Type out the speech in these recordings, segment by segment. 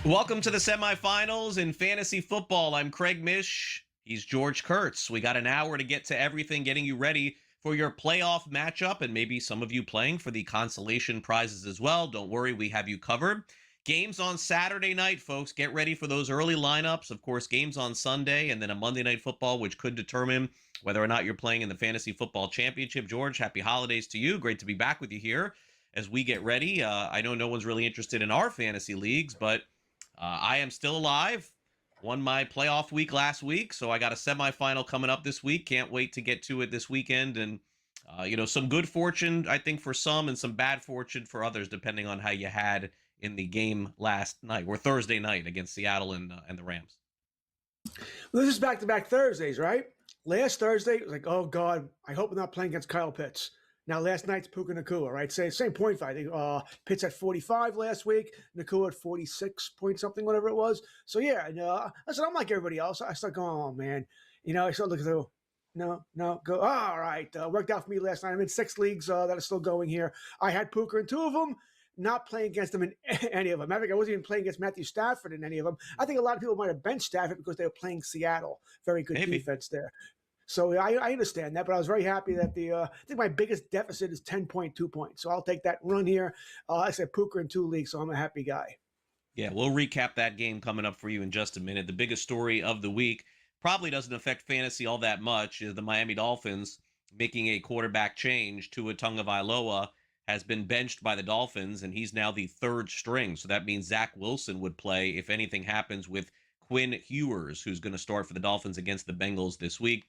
Welcome to the semifinals in fantasy football. I'm Craig Mish. He's George Kurtz. We got an hour to get to everything, getting you ready for your playoff matchup, and maybe some of you playing for the consolation prizes as well. Don't worry, we have you covered. Games on Saturday night, folks. Get ready for those early lineups. Of course, games on Sunday, and then a Monday Night Football, which could determine whether or not you're playing in the Fantasy Football Championship. George, happy holidays to you. Great to be back with you here as we get ready. I know no one's really interested in our fantasy leagues, but I am still alive. Won my playoff week last week, so I got a semifinal coming up this week. Can't wait to get to it this weekend. And, some good fortune, I think, for some and some bad fortune for others, depending on how you had in the game last night or Thursday night against Seattle and the Rams. Well, this is back-to-back Thursdays, right? Last Thursday, it was like, oh, God, I hope we're not playing against Kyle Pitts. Now, last night's Puka Nacua, right? Same point fight. Pitts at 45 last week, Nacua at 46 point something, whatever it was. So, yeah, and, listen, I'm like everybody else. I start going, oh, man. I start looking through, go, all right. Worked out for me last night. I'm in 6 leagues that are still going here. I had Puka in 2 of them. Not playing against them in any of them. I think I wasn't even playing against Matthew Stafford in any of them. I think a lot of people might have benched Stafford because they were playing Seattle. Very good defense there. So I understand that, but I was very happy that I think my biggest deficit is 10.2 points. So I'll take that run here. I said Puka in 2 leagues, so I'm a happy guy. Yeah, we'll recap that game coming up for you in just a minute. The biggest story of the week probably doesn't affect fantasy all that much is the Miami Dolphins making a quarterback change. Tua Tagovailoa has been benched by the Dolphins, and he's now the 3rd string. So that means Zach Wilson would play if anything happens with Quinn Ewers, who's going to start for the Dolphins against the Bengals this week.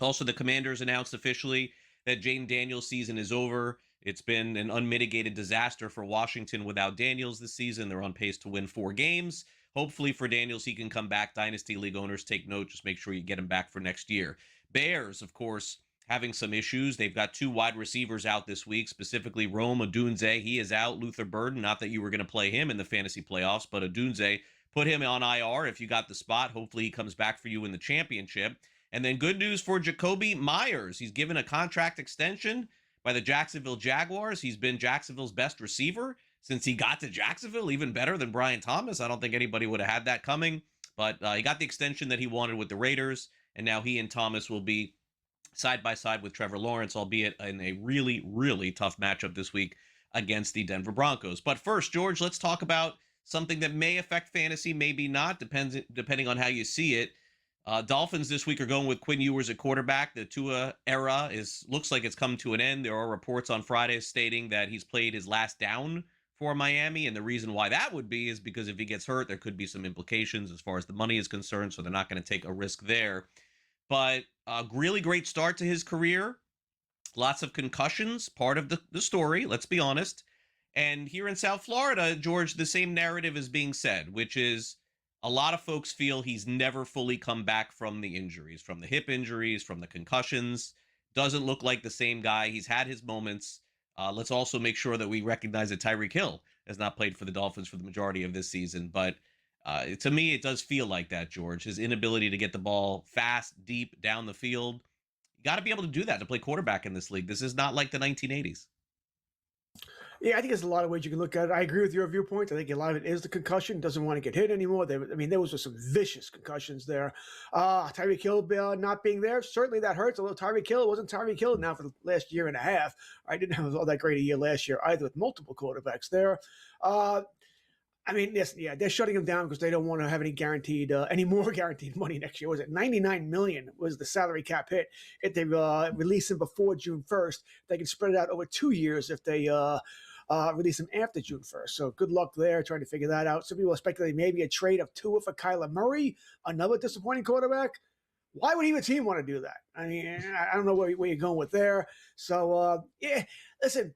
Also, the Commanders announced officially that Jaden Daniels' season is over. It's been an unmitigated disaster for Washington without Daniels this season. They're on pace to win 4 games. Hopefully for Daniels, he can come back. Dynasty League owners, take note. Just make sure you get him back for next year. Bears, of course, having some issues. They've got 2 wide receivers out this week, specifically Rome Odunze. He is out. Luther Burden, not that you were going to play him in the fantasy playoffs, but Odunze, put him on IR if you got the spot. Hopefully he comes back for you in the championship. And then good news for Jacoby Myers. He's given a contract extension by the Jacksonville Jaguars. He's been Jacksonville's best receiver since he got to Jacksonville, even better than Brian Thomas. I don't think anybody would have had that coming, but he got the extension that he wanted with the Raiders, and now he and Thomas will be side by side with Trevor Lawrence, albeit in a really, really tough matchup this week against the Denver Broncos. But first, George, let's talk about something that may affect fantasy, maybe not, depending on how you see it. Dolphins this week are going with Quinn Ewers at quarterback. The Tua era looks like it's come to an end. There are reports on Friday stating that he's played his last down for Miami, and the reason why that would be is because if he gets hurt, there could be some implications as far as the money is concerned, so they're not going to take a risk there. But a really great start to his career. Lots of concussions, part of the story, let's be honest. And here in South Florida, George, the same narrative is being said, which is a lot of folks feel he's never fully come back from the injuries, from the hip injuries, from the concussions. Doesn't look like the same guy. He's had his moments. Let's also make sure that we recognize that Tyreek Hill has not played for the Dolphins for the majority of this season. But to me, it does feel like that, George. His inability to get the ball fast, deep, down the field. You got to be able to do that to play quarterback in this league. This is not like the 1980s. Yeah, I think there's a lot of ways you can look at it. I agree with your viewpoint. I think a lot of it is the concussion. Doesn't want to get hit anymore. There was some vicious concussions there. Tyreek Hill not being there, certainly that hurts. Although Tyreek Hill wasn't Tyreek Hill now for the last year and a half. I didn't have all that great a year last year either with multiple quarterbacks there. They're shutting him down because they don't want to have any more guaranteed money next year. Was it $99 million was the salary cap hit? If they release him before June 1st, they can spread it out over 2 years if they release him after June 1st. So good luck there trying to figure that out. Some people are speculating maybe a trade of Tua for Kyler Murray, another disappointing quarterback. Why would even team want to do that? I mean, I don't know where you're going with there. So, listen,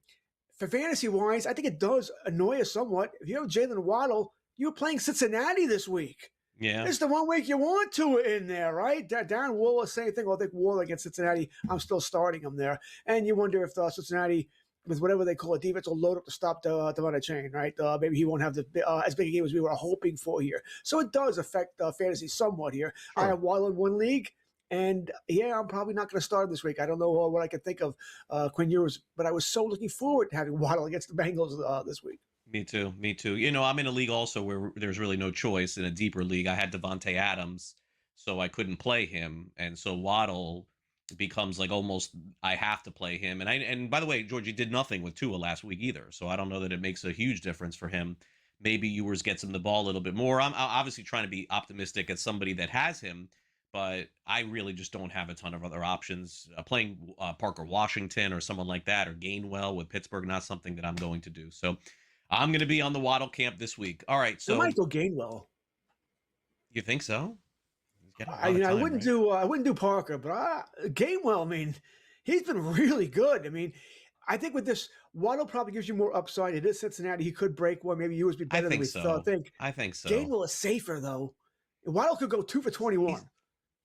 for fantasy-wise, I think it does annoy us somewhat. If you have Jalen Waddle, you're playing Cincinnati this week. Yeah. It's the 1 week you want to in there, right? Darren Waller, same thing. Well, I think Waller against Cincinnati, I'm still starting him there. And you wonder if Cincinnati, with whatever they call a defense, will load up to stop the chain, right? Maybe he won't have as big a game as we were hoping for here. So it does affect fantasy somewhat here. Sure. I have Waddle in 1 league. And, I'm probably not going to start this week. I don't know what I can think of Quinn Ewers, but I was so looking forward to having Waddle against the Bengals this week. Me too. Me too. I'm in a league also where there's really no choice. In a deeper league, I had Devonte Adams, so I couldn't play him, and so Waddle becomes like almost I have to play him. And by the way, Georgie did nothing with Tua last week either, so I don't know that it makes a huge difference for him. Maybe Ewers gets him the ball a little bit more. I'm obviously trying to be optimistic as somebody that has him, but I really just don't have a ton of other options. Playing Parker Washington or someone like that, or Gainwell with Pittsburgh, not something that I'm going to do. So I'm going to be on the Waddle camp this week. All right. I So might go Gainwell. you think so? He's getting a I lot of I time, wouldn't right? do I wouldn't do Parker, but Gainwell. I mean, he's been really good. I mean, I think with this, Waddle probably gives you more upside. It is Cincinnati. He could break one. Maybe Ewers be I better than think we thought. so. I think I think so. Gainwell is safer though. Waddle could go 2 for He's 21.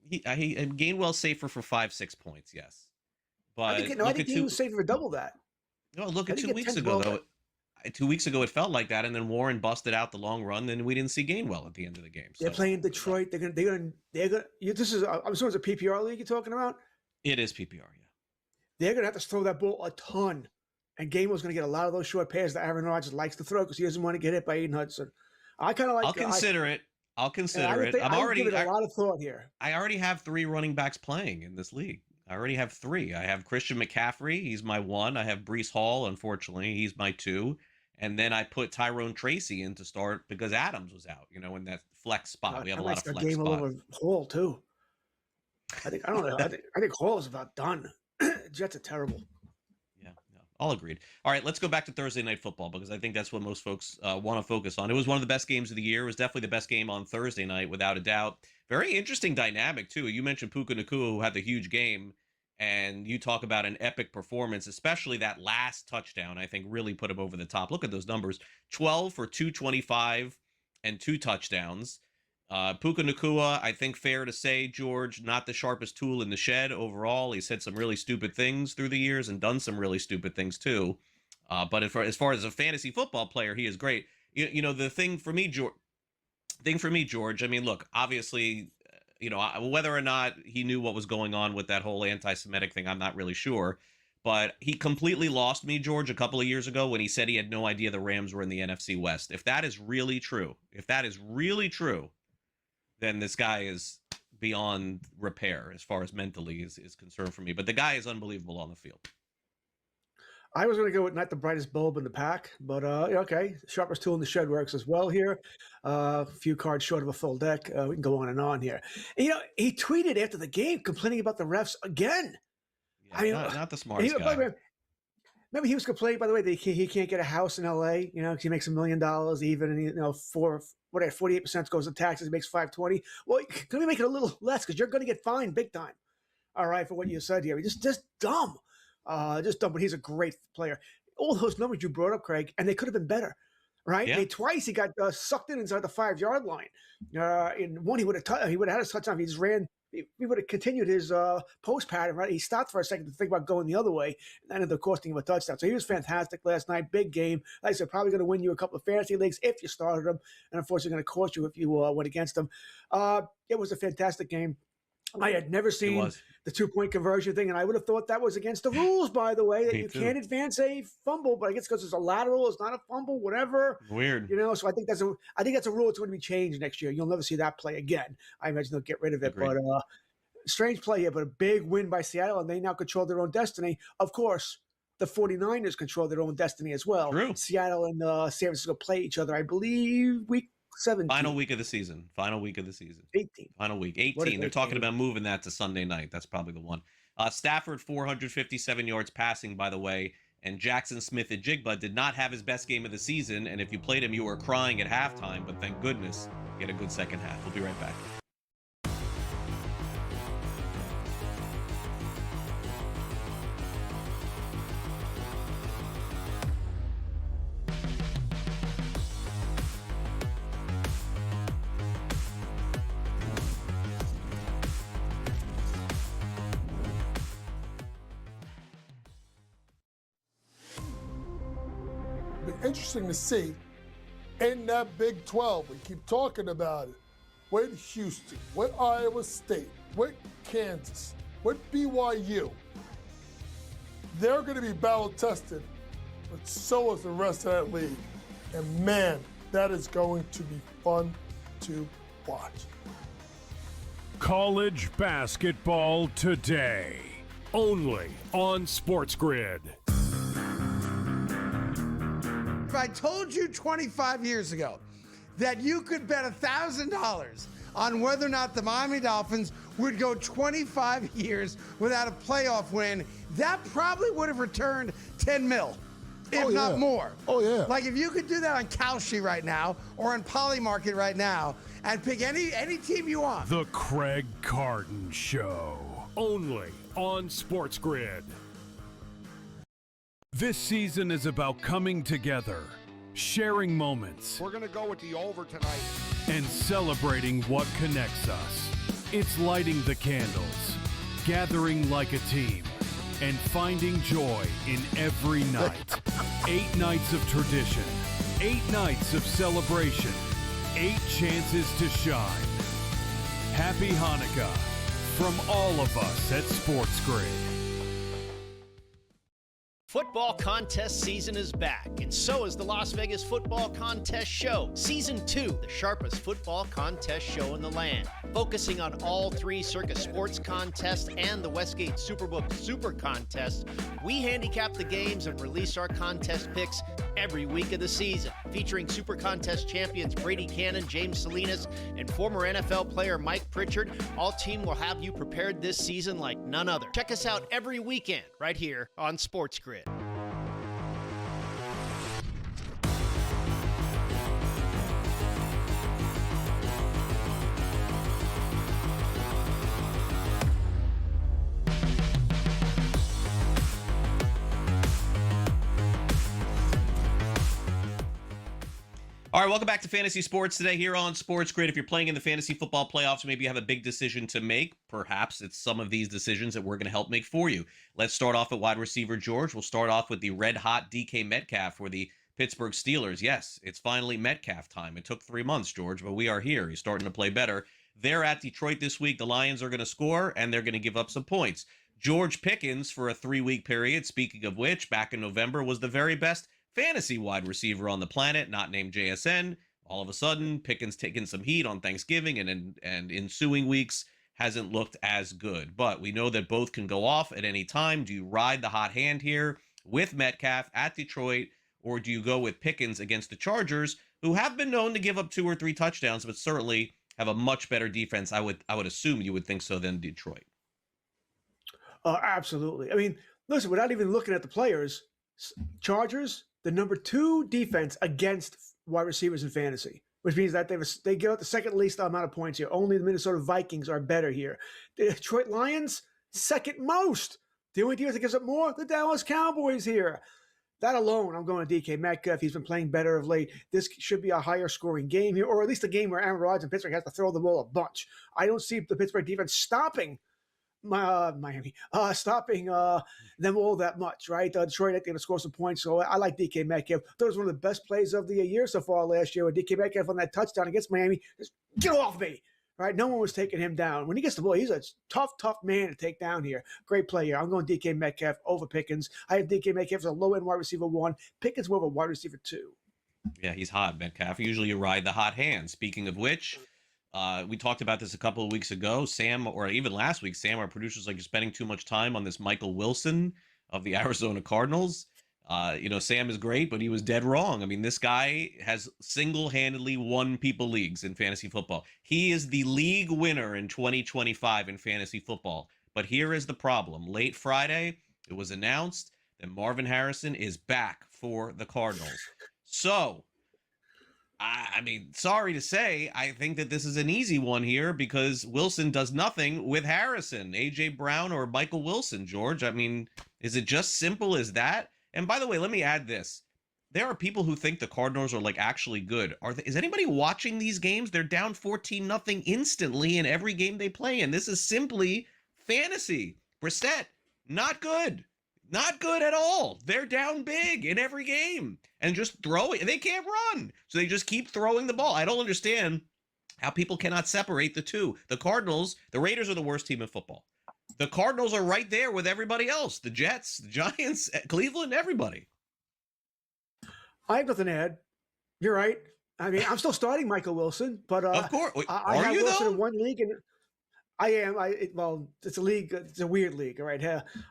he Gainwell's safer for 5-6 points, yes. But I look think at he was safer for double that. no, look I at think two he had weeks 10, ago 12. though. 2 weeks ago it felt like that, and then Warren busted out the long run. Then we didn't see Gainwell at the end of the game. They're So playing Detroit. They're gonna. This is. I'm assuming it's a PPR league you're talking about. it is PPR, yeah. They're gonna have to throw that ball a ton, and Gainwell's gonna get a lot of those short passes that Aaron Rodgers likes to throw because he doesn't want to get hit by Aiden Hudson. I kind of like. I'll consider it. I'll I consider would it. think, I would give it a lot of thought here. I already have 3 running backs playing in this league. I already have 3. I have Christian McCaffrey. He's my 1. I have Brees Hall. Unfortunately, he's my 2. And then I put Tyrone Tracy in to start because Adams was out, in that flex spot. We have I a might lot of start flex Gainwell spots. over Hall too. I don't know. I think Hall is about done. Jets are terrible. Yeah, all agreed. All right, let's go back to Thursday Night Football because I think that's what most folks want to focus on. It was one of the best games of the year. It was definitely the best game on Thursday night, without a doubt. Very interesting dynamic, too. You mentioned Puka Nacua, who had the huge game, and you talk about an epic performance, especially that last touchdown, I think really put him over the top. Look at those numbers. 12 for 225 and 2 touchdowns. Puka Nacua, I think fair to say, George, not the sharpest tool in the shed overall. He's said some really stupid things through the years and done some really stupid things too. But as far as a fantasy football player, he is great. The thing for me, George. I mean, look, obviously, whether or not he knew what was going on with that whole anti-Semitic thing, I'm not really sure. But he completely lost me, George, a couple of years ago when he said he had no idea the Rams were in the NFC West. If that is really true, then this guy is beyond repair as far as mentally is concerned for me. But the guy is unbelievable on the field. I was going to go with not the brightest bulb in the pack, but okay. Sharpest tool in the shed works as well here. A few cards short of a full deck. We can go on and on here. And, he tweeted after the game complaining about the refs again. Yeah, I mean, not the smartest guy. Remember, he was complaining, by the way, that he can't get a house in L.A., because he makes $1 million even, and, 48% goes to taxes, he makes $520. Well, can we make it a little less because you're going to get fined big time, all right, for what you said here. Just dumb. Just dumb, but he's a great player. All those numbers you brought up, Craig, and they could have been better, right? Yeah. Twice he got sucked in inside the 5-yard line. In one, he would have had his touchdown. He just ran. He would have continued his post pattern, right? He stopped for a second to think about going the other way, and ended up costing him a touchdown. So he was fantastic last night. Big game. Like I said, probably going to win you a couple of fantasy leagues if you started him, and unfortunately going to cost you if you went against him. It was a fantastic game. I had never seen the 2-point conversion thing, and I would have thought that was against the rules, by the way, that you can't advance a fumble, but I guess because it's a lateral, it's not a fumble, whatever. Weird. So I think that's a rule that's going to be changed next year. You'll never see that play again. I imagine they'll get rid of it. Agreed. But strange play here, but a big win by Seattle, and they now control their own destiny. Of course, the 49ers control their own destiny as well. True. Seattle and San Francisco play each other, I believe, week 17. Final week of the season. 18. Final week. 18. They're talking about moving that to Sunday night. That's probably the one. Stafford, 457 yards passing, by the way. And Jackson Smith-Njigba did not have his best game of the season. And if you played him, you were crying at halftime. But thank goodness he had a good second half. We'll be right back. Interesting to see in that Big 12. We keep talking about it. With Houston, with Iowa State, with Kansas, with BYU. They're going to be battle tested, but so is the rest of that league. And man, that is going to be fun to watch. College basketball today, only on SportsGrid. If I told you 25 years ago that you could bet $1,000 on whether or not the Miami Dolphins would go 25 years without a playoff win, that probably would have returned 10 mil, if not more. Oh, yeah. Like if you could do that on Kalshi right now or on Polymarket right now and pick any team you want. The Craig Carton Show, only on SportsGrid. This season is about coming together, sharing moments, We're going to go with the over tonight. and celebrating what connects us. It's lighting the candles, gathering like a team, and finding joy in every night. 8 nights of tradition, 8 nights of celebration, 8 chances to shine. Happy Hanukkah from all of us at SportsGrid. Football contest season is back, and so is the Las Vegas Football Contest Show. Season 2, the sharpest football contest show in the land. Focusing on all 3 Circus Sports contests and the Westgate Superbook Super Contest, we handicap the games and release our contest picks every week of the season. Featuring Super Contest champions Brady Cannon, James Salinas, and former NFL player Mike Pritchard, all team will have you prepared this season like none other. Check us out every weekend right here on SportsGrid. All right, welcome back to Fantasy Sports today here on SportsGrid. If you're playing in the fantasy football playoffs, maybe you have a big decision to make. Perhaps it's some of these decisions that we're going to help make for you. Let's start off at wide receiver, George. We'll start off with the red-hot DK Metcalf for the Pittsburgh Steelers. Yes, it's finally Metcalf time. It took 3 months, George, but we are here. He's starting to play better. They're at Detroit this week. The Lions are going to score, and they're going to give up some points. George Pickens, for a 3-week period, speaking of which, back in November, was the very best fantasy wide receiver on the planet, not named JSN. All of a sudden, Pickens taking some heat on Thanksgiving and ensuing weeks hasn't looked as good. But we know that both can go off at any time. Do you ride the hot hand here with Metcalf at Detroit, or do you go with Pickens against the Chargers, who have been known to give up 2 or 3 touchdowns, but certainly have a much better defense? I would assume you would think so than Detroit. Absolutely. I mean, listen, without even looking at the players, Chargers, the number 2 defense against wide receivers in fantasy, which means that they give out the second least amount of points here. Only the Minnesota Vikings are better here. The Detroit Lions, second most. The only defense that gives up more, the Dallas Cowboys here. That alone, I'm going to DK Metcalf. He's been playing better of late. This should be a higher scoring game here, or at least a game where Aaron Rodgers and Pittsburgh has to throw the ball a bunch. I don't see the Pittsburgh defense stopping Miami, stopping them all that much, right? Detroit, I think, to score some points. So I like DK Metcalf. That was one of the best plays of the year so far last year with DK Metcalf on that touchdown against Miami. Just get off me, right? No one was taking him down. When he gets the ball, he's a tough man to take down here. Great play here. I'm going DK Metcalf over Pickens. I have DK Metcalf as a low-end wide receiver 1. Pickens more of a wide receiver 2. Yeah, he's hot, Metcalf. Usually you ride the hot hand. Speaking of which, we talked about this a couple of weeks ago. Sam, or even last week, Sam, our producer's like, you're spending too much time on this Michael Wilson of the Arizona Cardinals. Sam is great, but he was dead wrong. I mean, this guy has single-handedly won people leagues in fantasy football. He is the league winner in 2025 in fantasy football. But here is the problem. Late Friday, it was announced that Marvin Harrison is back for the Cardinals. So, I mean, sorry to say, I think that this is an easy one here because Wilson does nothing with Harrison, A.J. Brown, or Michael Wilson, George. I mean, is it just simple as that? And by the way, let me add this. There are people who think the Cardinals are like actually good. Is anybody watching these games? They're down 14-0 instantly in every game they play in. This is simply fantasy. Brissett, not good. Not good at all. They're down big in every game and just throwing. They can't run. So they just keep throwing the ball. I don't understand how people cannot separate the two. The Cardinals, the Raiders are the worst team in football. The Cardinals are right there with everybody else. The Jets, the Giants, Cleveland, everybody. I have nothing to add. You're right. I mean, I'm still starting Michael Wilson, but Of course. Wait, I are have you Wilson though? in one league, and I am. Well, it's a league. It's a weird league. All right.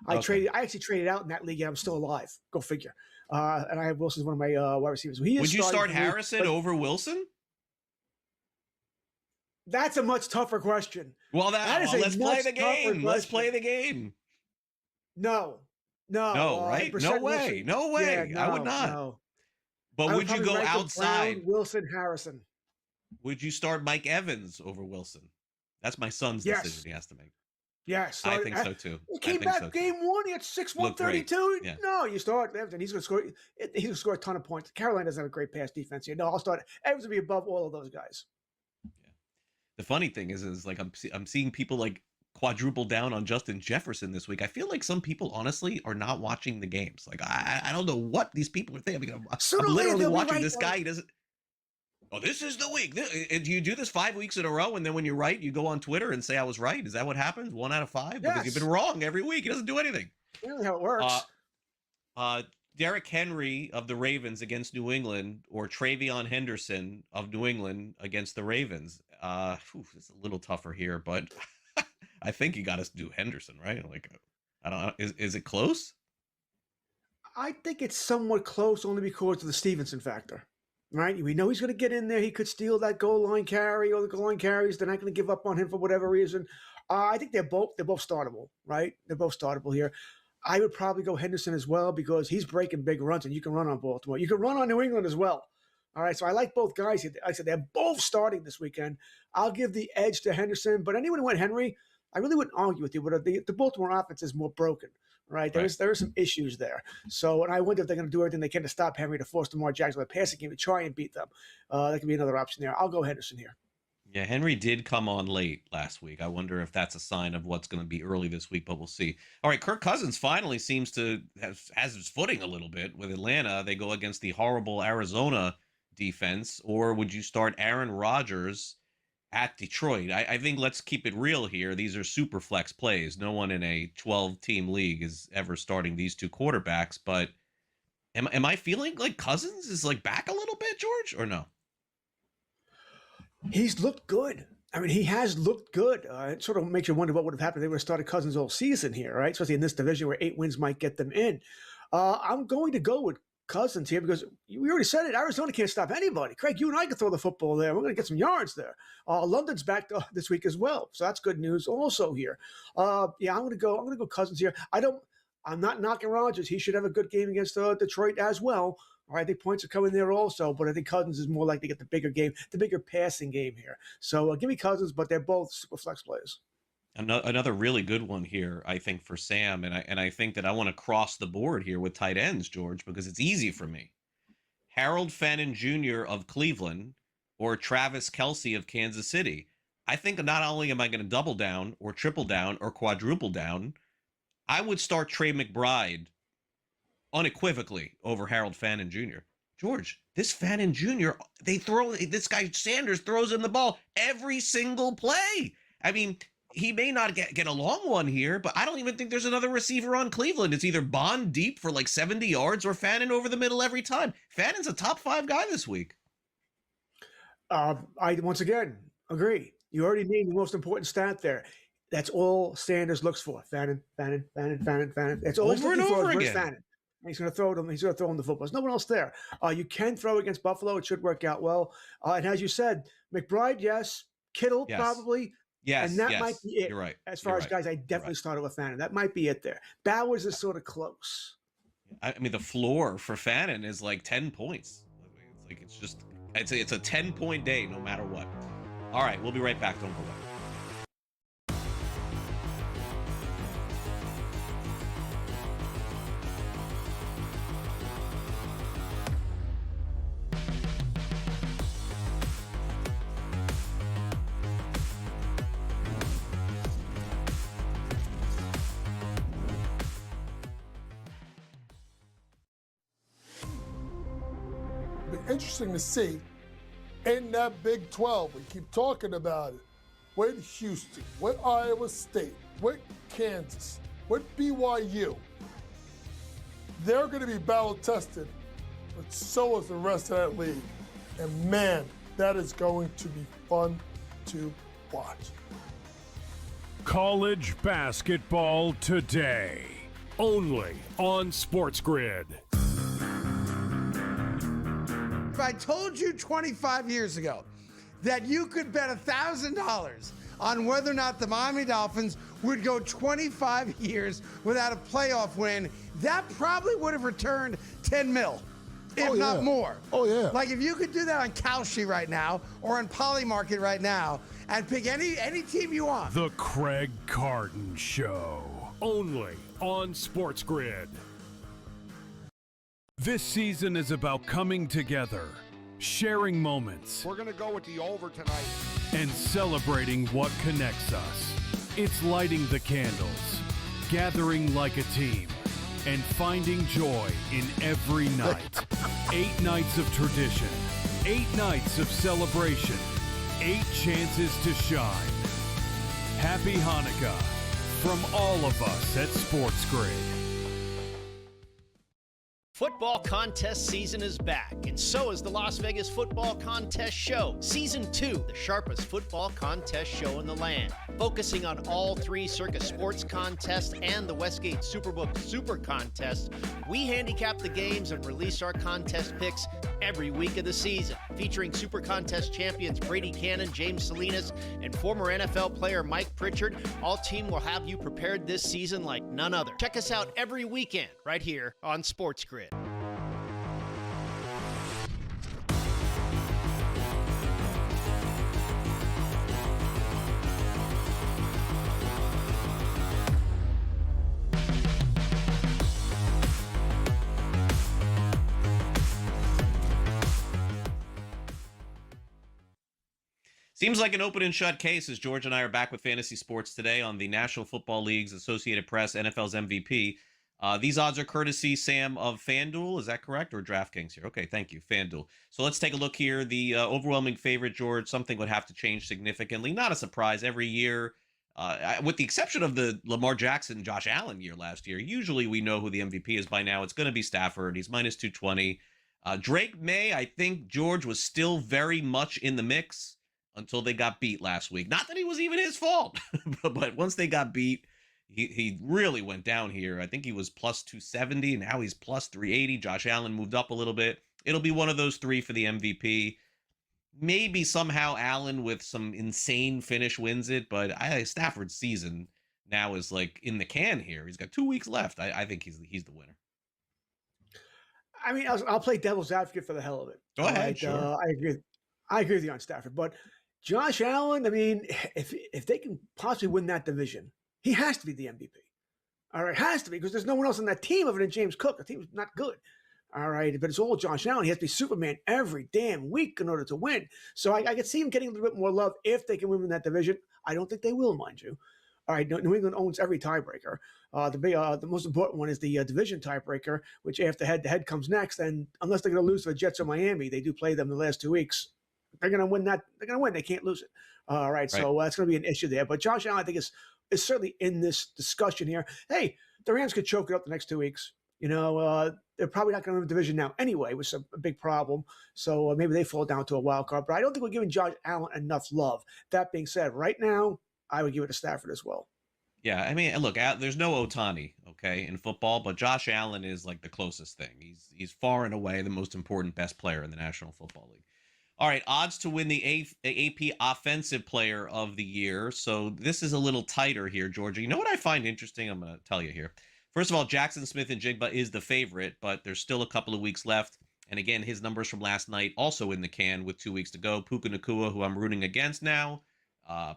Okay. I actually traded out in that league, and I'm still alive. Go figure. And I have Wilson as one of my wide receivers. He is Would you starting start for me, Harrison but over Wilson? that's a much tougher question. Well, That is a let's play much the tougher game. Let's play question. the game. No, No, right? No percent way. Wilson. No way. Yeah, I would no, not. no. But I would you probably go rank them outside? Brown, Wilson, Harrison. Would you start Mike Evans over Wilson? That's my son's Yes. decision he has to make. Yes, I think so too. He I came think back so too. game one. He had 6'1", Looked great. 32. Yeah. No, you start Evans. He's going to score. He's going to score a ton of points. Carolina doesn't have a great pass defense here. No, I'll start Evans will be above all of those guys. The funny thing is like I'm seeing people like quadruple down on Justin Jefferson this week. I feel like some people honestly are not watching the games. Like I don't know what these people are thinking. I mean, Sooner or I'm later, literally they'll be watching right, this though. guy. He doesn't. Oh, this is the week. Do you do this 5 weeks in a row, and then when you're right, you go on Twitter and say I was right? Is that what happens? 1 out of 5? Because you've Yes. been wrong every week. He doesn't do anything. Really how it works. Derrick Henry of the Ravens against New England, or Travion Henderson of New England against the Ravens. It's a little tougher here, but I think you got to do Henderson, right? Like, I don't know. Is it close? I think it's somewhat close only because of the Stevenson factor. Right? We know he's going to get in there. He could steal that goal line carry or the goal line carries. They're not going to give up on him for whatever reason. I think they're both startable, right? They're both startable here. I would probably go Henderson as well because he's breaking big runs, and you can run on Baltimore. You can run on New England as well. All right, so I like both guys. Like I said, they're both starting this weekend. I'll give the edge to Henderson, but anyone who went Henry, I really wouldn't argue with you. But the Baltimore offense is more broken, right? There are some issues there. So, and I wonder if they're going to do everything they can to stop Henry, to force Lamar Jackson with a passing game to try and beat them. That could be another option there. I'll go Henderson here. Yeah, Henry did come on late last week. I wonder if that's a sign of what's going to be early this week, but we'll see. All right, Kirk Cousins finally seems to has his footing a little bit with Atlanta. They go against the horrible Arizona defense, or would you start Aaron Rodgers at Detroit? I think let's keep it real here. These are super flex plays. No one in a 12-team league is ever starting these two quarterbacks, but am I feeling like Cousins is like back a little bit, George, or no? He's looked good. I mean, he has looked good. It sort of makes you wonder what would have happened if they would have started Cousins all season here, right? Especially in this division where 8 wins might get them in. I'm going to go with Cousins here because we already said it. Arizona can't stop anybody. Craig, you and I can throw the football there. We're going to get some yards there. London's back this week as well, so that's good news also here. I'm going to go Cousins here. I'm not knocking Rodgers. He should have a good game against Detroit as well. All right, I think points are coming there also, but I think Cousins is more likely to get the bigger game, the bigger passing game here. So give me Cousins, but they're both super flex plays. Another really good one here, I think, for Sam, and I think that I want to cross the board here with tight ends, George, because it's easy for me. Harold Fannin Jr. of Cleveland or Travis Kelce of Kansas City. I think not only am I going to double down or triple down or quadruple down, I would start Trey McBride unequivocally over Harold Fannin Jr. George, this Fannin Jr., this guy Sanders throws him the ball every single play. I mean, he may not get a long one here, but I don't even think there's another receiver on Cleveland. It's either Bond deep for like 70 yards or Fannin over the middle every time. Fannin's a top 5 guy this week. I once again agree. You already named the most important stat there. That's all Sanders looks for. Fannin. That's all he's Over and looking for over is again. Fannin. He's going to throw them. He's going to throw him the football. There's no one else there. You can throw against Buffalo. It should work out well. And as you said, McBride, yes. Kittle, Yes. probably. Yes, And that yes, might be it. You're right. As far as guys, I definitely started with Fannin. That might be it there. Bowers is sort of close. I mean, the floor for Fannin is like 10 points. It's a 10-point day no matter what. All right, we'll be right back. Don't go away. Be interesting to see in that Big 12. We keep talking about it. With Houston, with Iowa State, with Kansas, with BYU. They're going to be battle tested, but so is the rest of that league. And man, that is going to be fun to watch. College basketball today, only on SportsGrid. If I told you 25 years ago that you could bet $1,000 on whether or not the Miami Dolphins would go 25 years without a playoff win, that probably would have returned 10 mil, if not more. Oh, yeah. Like if you could do that on Kalshi right now or on Polymarket right now and pick any team you want. The Craig Carton Show, only on SportsGrid. This season is about coming together, sharing moments, We're going to go with the over tonight. and celebrating what connects us. It's lighting the candles, gathering like a team, and finding joy in every night. 8 nights of tradition, 8 nights of celebration, 8 chances to shine. Happy Hanukkah from all of us at SportsGrid. Football contest season is back, and so is the Las Vegas Football Contest Show. Season 2, the sharpest football contest show in the land. Focusing on all 3 Circus Sports contests and the Westgate Superbook Super Contest, we handicap the games and release our contest picks every week of the season. Featuring Super Contest champions Brady Cannon, James Salinas, and former NFL player Mike Pritchard, all team will have you prepared this season like none other. Check us out every weekend right here on SportsGrid. Seems like an open and shut case as George and I are back with Fantasy Sports today on the National Football League's Associated Press NFL's MVP. These odds are courtesy, Sam, of FanDuel. Is that correct? Or DraftKings here? Okay, thank you, FanDuel. So let's take a look here. The overwhelming favorite, George, something would have to change significantly. Not a surprise every year, with the exception of the Lamar Jackson, Josh Allen year last year. Usually we know who the MVP is by now. It's going to be Stafford. He's minus 220. Drake May, I think George was still very much in the mix until they got beat last week. Not that it was even his fault, but once they got beat, he really went down here. I think he was plus 270. Now he's plus 380. Josh Allen moved up a little bit. It'll be one of those 3 for the MVP. Maybe somehow Allen with some insane finish wins it, but Stafford's season now is like in the can here. He's got 2 weeks left. I think he's the winner. I mean, I'll play devil's advocate for the hell of it. Go ahead. Right? Sure. I agree with you on Stafford, but Josh Allen, I mean, if they can possibly win that division, he has to be the MVP. All right, has to be, because there's no one else on that team other than James Cook. The team's not good. All right, but it's all Josh Allen. He has to be Superman every damn week in order to win. So I could see him getting a little bit more love if they can win that division. I don't think they will, mind you. All right, New England owns every tiebreaker. The most important one is the division tiebreaker, which after head-to-head comes next. And unless they're going to lose to the Jets or Miami, they do play them the last 2 weeks. They're going to win that. They're going to win. They can't lose it. All right, so that's going to be an issue there. But Josh Allen, I think, is certainly in this discussion here. Hey, the Rams could choke it up the next 2 weeks. You know, they're probably not going to win the division now anyway, which is a big problem. So maybe they fall down to a wild card. But I don't think we're giving Josh Allen enough love. That being said, right now, I would give it to Stafford as well. Yeah, I mean, look, there's no Ohtani, okay, in football, but Josh Allen is like the closest thing. He's far and away the most important, best player in the National Football League. All right, odds to win the AP Offensive Player of the Year. So this is a little tighter here, Georgia. You know what I find interesting? I'm going to tell you here. First of all, Jackson Smith and Jigba is the favorite, but there's still a couple of weeks left. And again, his numbers from last night also in the can with 2 weeks to go. Puka Nacua, who I'm rooting against now,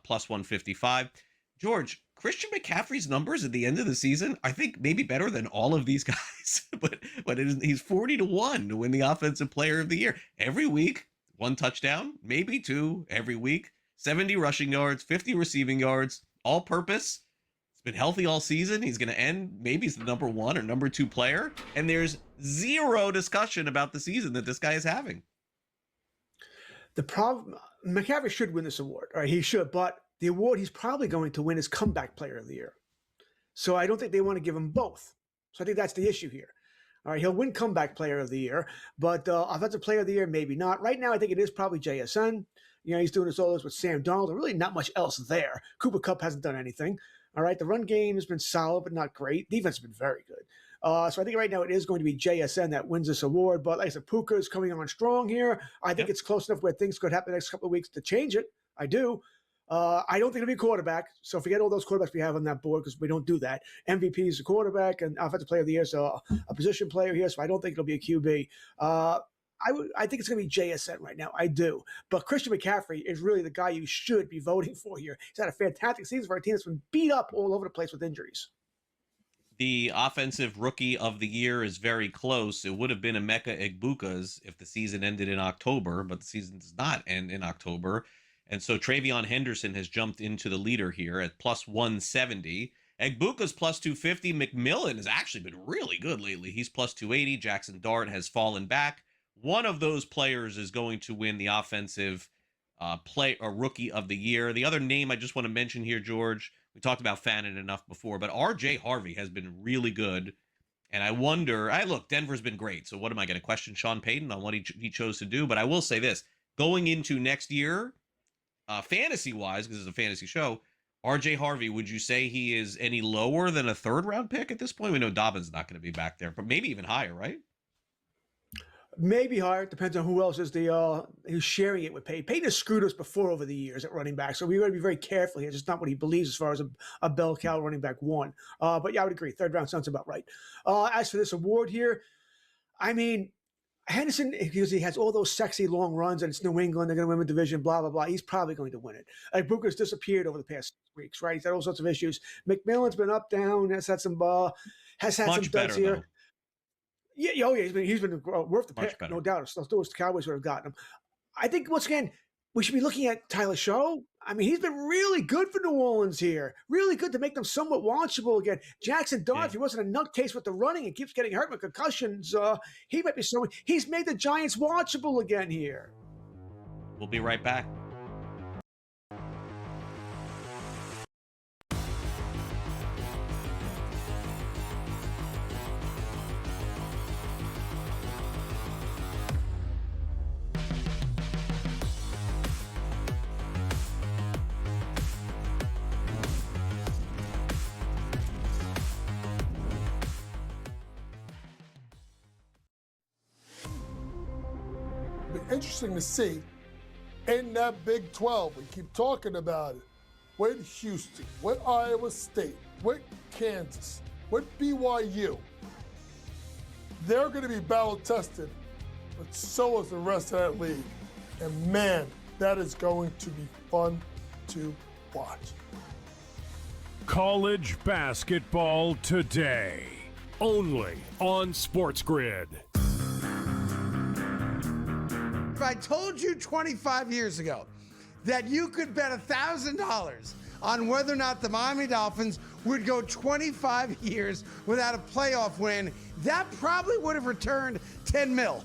plus 155. George, Christian McCaffrey's numbers at the end of the season, I think maybe better than all of these guys. but he's 40-1 to win the Offensive Player of the Year every week. 1 touchdown, maybe 2 every week, 70 rushing yards, 50 receiving yards, all purpose. He's been healthy all season. He's going to end, maybe he's the number 1 or number 2 player. And there's zero discussion about the season that this guy is having. The problem, McCaffrey should win this award. All right, he should, but the award he's probably going to win is Comeback Player of the Year. So I don't think they want to give him both. So I think that's the issue here. All right, he'll win comeback player of the year, but offensive player of the year, maybe not. Right now, I think it is probably JSN. He's doing all this with Sam Darnold. There's really not much else there. Cooper Kupp hasn't done anything. All right, the run game has been solid, but not great. Defense has been very good. So I think right now it is going to be JSN that wins this award. But like I said, Puka is coming on strong here. I think it's close enough where things could happen the next couple of weeks to change it. I do. I don't think it'll be a quarterback. So forget all those quarterbacks we have on that board because we don't do that. MVP is a quarterback and offensive player of the year, so a position player here. So I don't think it'll be a QB. I think it's going to be JSN right now. I do. But Christian McCaffrey is really the guy you should be voting for here. He's had a fantastic season for a team that's been beat up all over the place with injuries. The offensive rookie of the year is very close. It would have been Emeka Egbuka's if the season ended in October, but the season does not end in October. And so Travion Henderson has jumped into the leader here at plus 170. Egbuka's plus 250. McMillan has actually been really good lately. He's plus 280. Jackson Dart has fallen back. One of those players is going to win the offensive rookie of the year. The other name I just want to mention here, George, we talked about Fannin enough before, but R.J. Harvey has been really good. And I wonder, look, Denver's been great. So what am I going to question Sean Payton on what he chose to do? But I will say this, going into next year, fantasy-wise, because it's a fantasy show, R.J. Harvey, would you say he is any lower than a third-round pick at this point? We know Dobbins not going to be back there, but maybe even higher, right? Maybe higher. Depends on who else is who's sharing it with Payton. Payton has screwed us before over the years at running back, so we got to be very careful here. It's just not what he believes as far as a bell cow running back one. But yeah, I would agree. Third round sounds about right. As for this award here, I mean, Henderson, because he has all those sexy long runs and it's New England, they're going to win the division, blah, blah, blah. He's probably going to win it. Like Booker's disappeared over the past weeks, right? He's had all sorts of issues. McMillan's been up, down, has had some duds here. Though. Yeah, he's been worth the pick, no doubt. Those Cowboys would have gotten him. I think once again we should be looking at Tyler Show. I mean, he's been really good for New Orleans here, really good to make them somewhat watchable again. Jackson Dart, if he wasn't a nutcase with the running and keeps getting hurt with concussions, he might be someone. He's made the Giants watchable again here. We'll be right back. Interesting to see in that Big 12. We keep talking about it. With Houston, with Iowa State, with Kansas, with BYU. They're going to be battle tested, but so is the rest of that league. And man, that is going to be fun to watch. College basketball today, only on SportsGrid. If I told you 25 years ago that you could bet $1,000 on whether or not the Miami Dolphins would go 25 years without a playoff win, that probably would have returned 10 mil,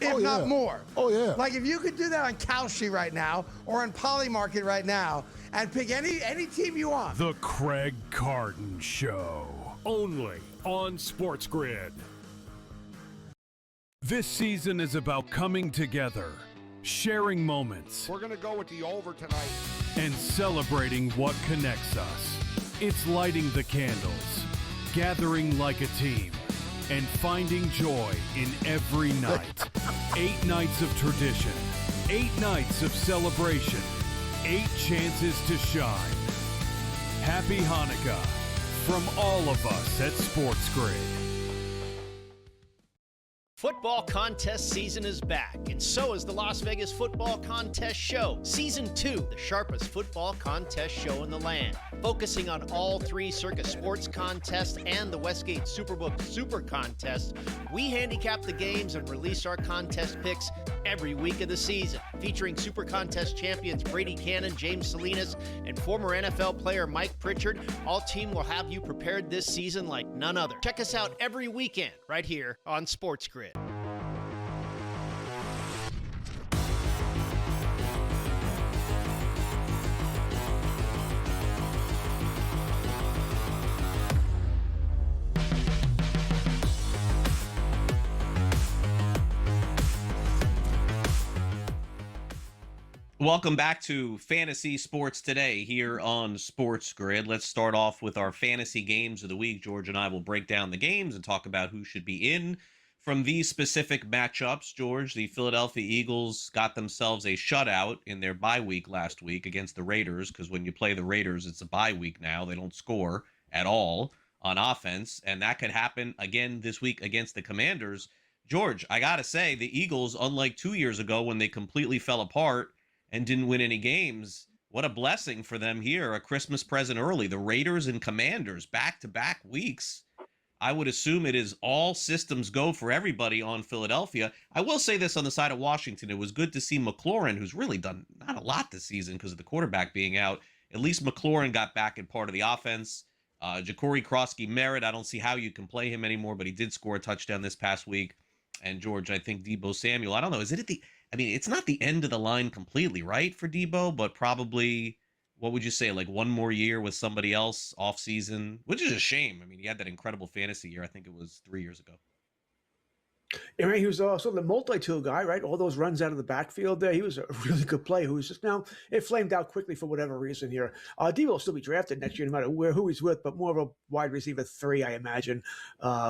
if not more. Oh, yeah. Like if you could do that on Kalshi right now or on Polymarket right now and pick any team you want. The Craig Carton Show, only on SportsGrid. This season is about coming together, sharing moments. We're going to go with the over tonight. And celebrating what connects us. It's lighting the candles, gathering like a team, and finding joy in every night. 8 nights of tradition, 8 nights of celebration, 8 chances to shine. Happy Hanukkah from all of us at SportsGrid. Football contest season is back, and so is the Las Vegas Football Contest Show. Season 2, the sharpest football contest show in the land. Focusing on all 3 Circus Sports contests and the Westgate Superbook Super Contest, we handicap the games and release our contest picks every week of the season. Featuring Super Contest champions Brady Cannon, James Salinas, and former NFL player Mike Pritchard, all team will have you prepared this season like none other. Check us out every weekend right here on SportsGrid. Welcome back to Fantasy Sports Today here on SportsGrid. Let's start off with our fantasy games of the week. George and I will break down the games and talk about who should be in from these specific matchups. George, the Philadelphia Eagles got themselves a shutout in their bye week last week against the Raiders, because when you play the Raiders, it's a bye week now. They don't score at all on offense, and that could happen again this week against the Commanders. George, I got to say, the Eagles, unlike 2 years ago when they completely fell apart and didn't win any games, what a blessing for them here. A Christmas present early. The Raiders and Commanders back-to-back weeks. I would assume it is all systems go for everybody on Philadelphia. I will say this on the side of Washington. It was good to see McLaurin, who's really done not a lot this season because of the quarterback being out. At least McLaurin got back in part of the offense. Ja'Cory Krosky-Merritt, I don't see how you can play him anymore, but he did score a touchdown this past week. And George, I think Deebo Samuel, I don't know, is it at the... I mean, it's not the end of the line completely, right, for Deebo, but probably, what would you say, like one more year with somebody else off season, which is a shame. I mean, he had that incredible fantasy year. I think it was 3 years ago. I mean, he was sort of the multi-tool guy, right? All those runs out of the backfield there. He was a really good player who was just now, it flamed out quickly for whatever reason here. Deebo will still be drafted next year, no matter who he's with, but more of a wide receiver 3, I imagine,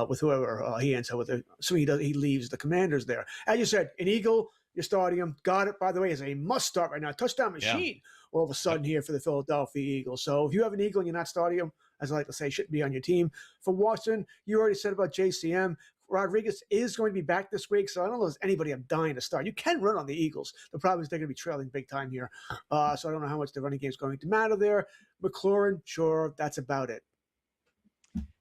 with whoever he ends up with. So he leaves the Commanders there. As you said, an Eagle, you're starting him. Got it, by the way, is a must start right now. Touchdown machine all of a sudden here for the Philadelphia Eagles. So if you have an Eagle and you're not starting him, as I like to say, shouldn't be on your team. For Washington, you already said about JCM. Rodriguez is going to be back this week, so I don't know if there's anybody I'm dying to start. You can run on the Eagles. The problem is they're going to be trailing big time here. So I don't know how much the running game is going to matter there. McLaurin, sure, that's about it.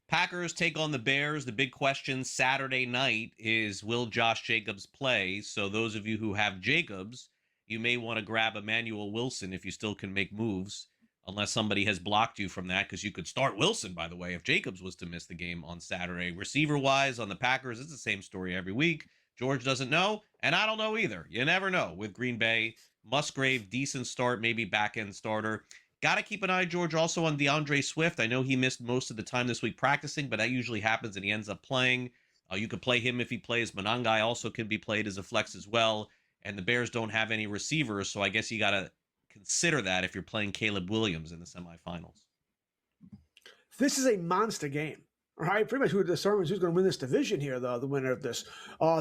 Packers take on the Bears. The big question Saturday night is, will Josh Jacobs play? So those of you who have Jacobs, you may want to grab Emmanuel Wilson if you still can make moves, unless somebody has blocked you from that, because you could start Wilson, by the way, if Jacobs was to miss the game on Saturday. Receiver-wise on the Packers, it's the same story every week. George doesn't know, and I don't know either. You never know with Green Bay. Musgrave, decent start, maybe back-end starter. Got to keep an eye, George, also on DeAndre Swift. I know he missed most of the time this week practicing, but that usually happens and he ends up playing. You could play him if he plays. Monangai also can be played as a flex as well. And the Bears don't have any receivers, so I guess you got to consider that if you're playing Caleb Williams in the semifinals. This is a monster game. All right, pretty much who determines who's going to win this division here, though, the winner of this.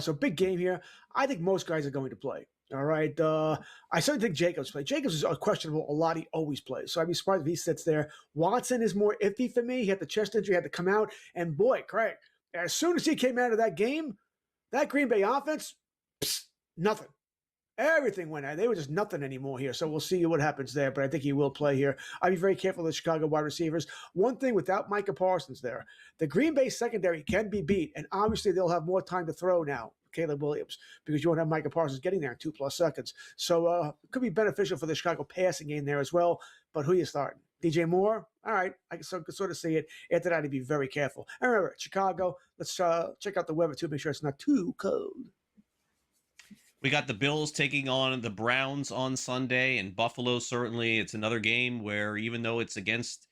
So big game here. I think most guys are going to play. All right. I certainly think Jacobs plays. Jacobs is questionable a lot. He always plays. So I'd be surprised if he sits there. Watson is more iffy for me. He had the chest injury, had to come out. And boy, Craig, as soon as he came out of that game, that Green Bay offense, nothing. Everything went out. They were just nothing anymore here. So we'll see what happens there. But I think he will play here. I'd be very careful of the Chicago wide receivers. One thing without Micah Parsons there, the Green Bay secondary can be beat. And obviously they'll have more time to throw now, Caleb Williams, because you won't have Micah Parsons getting there in 2+ seconds. So it could be beneficial for the Chicago passing game there as well. But who are you starting? DJ Moore? All right. I can sort of see it. After that, I'd be very careful. And remember, Chicago, let's check out the weather too, make sure it's not too cold. We got the Bills taking on the Browns on Sunday, and Buffalo, certainly. It's another game where, even though it's against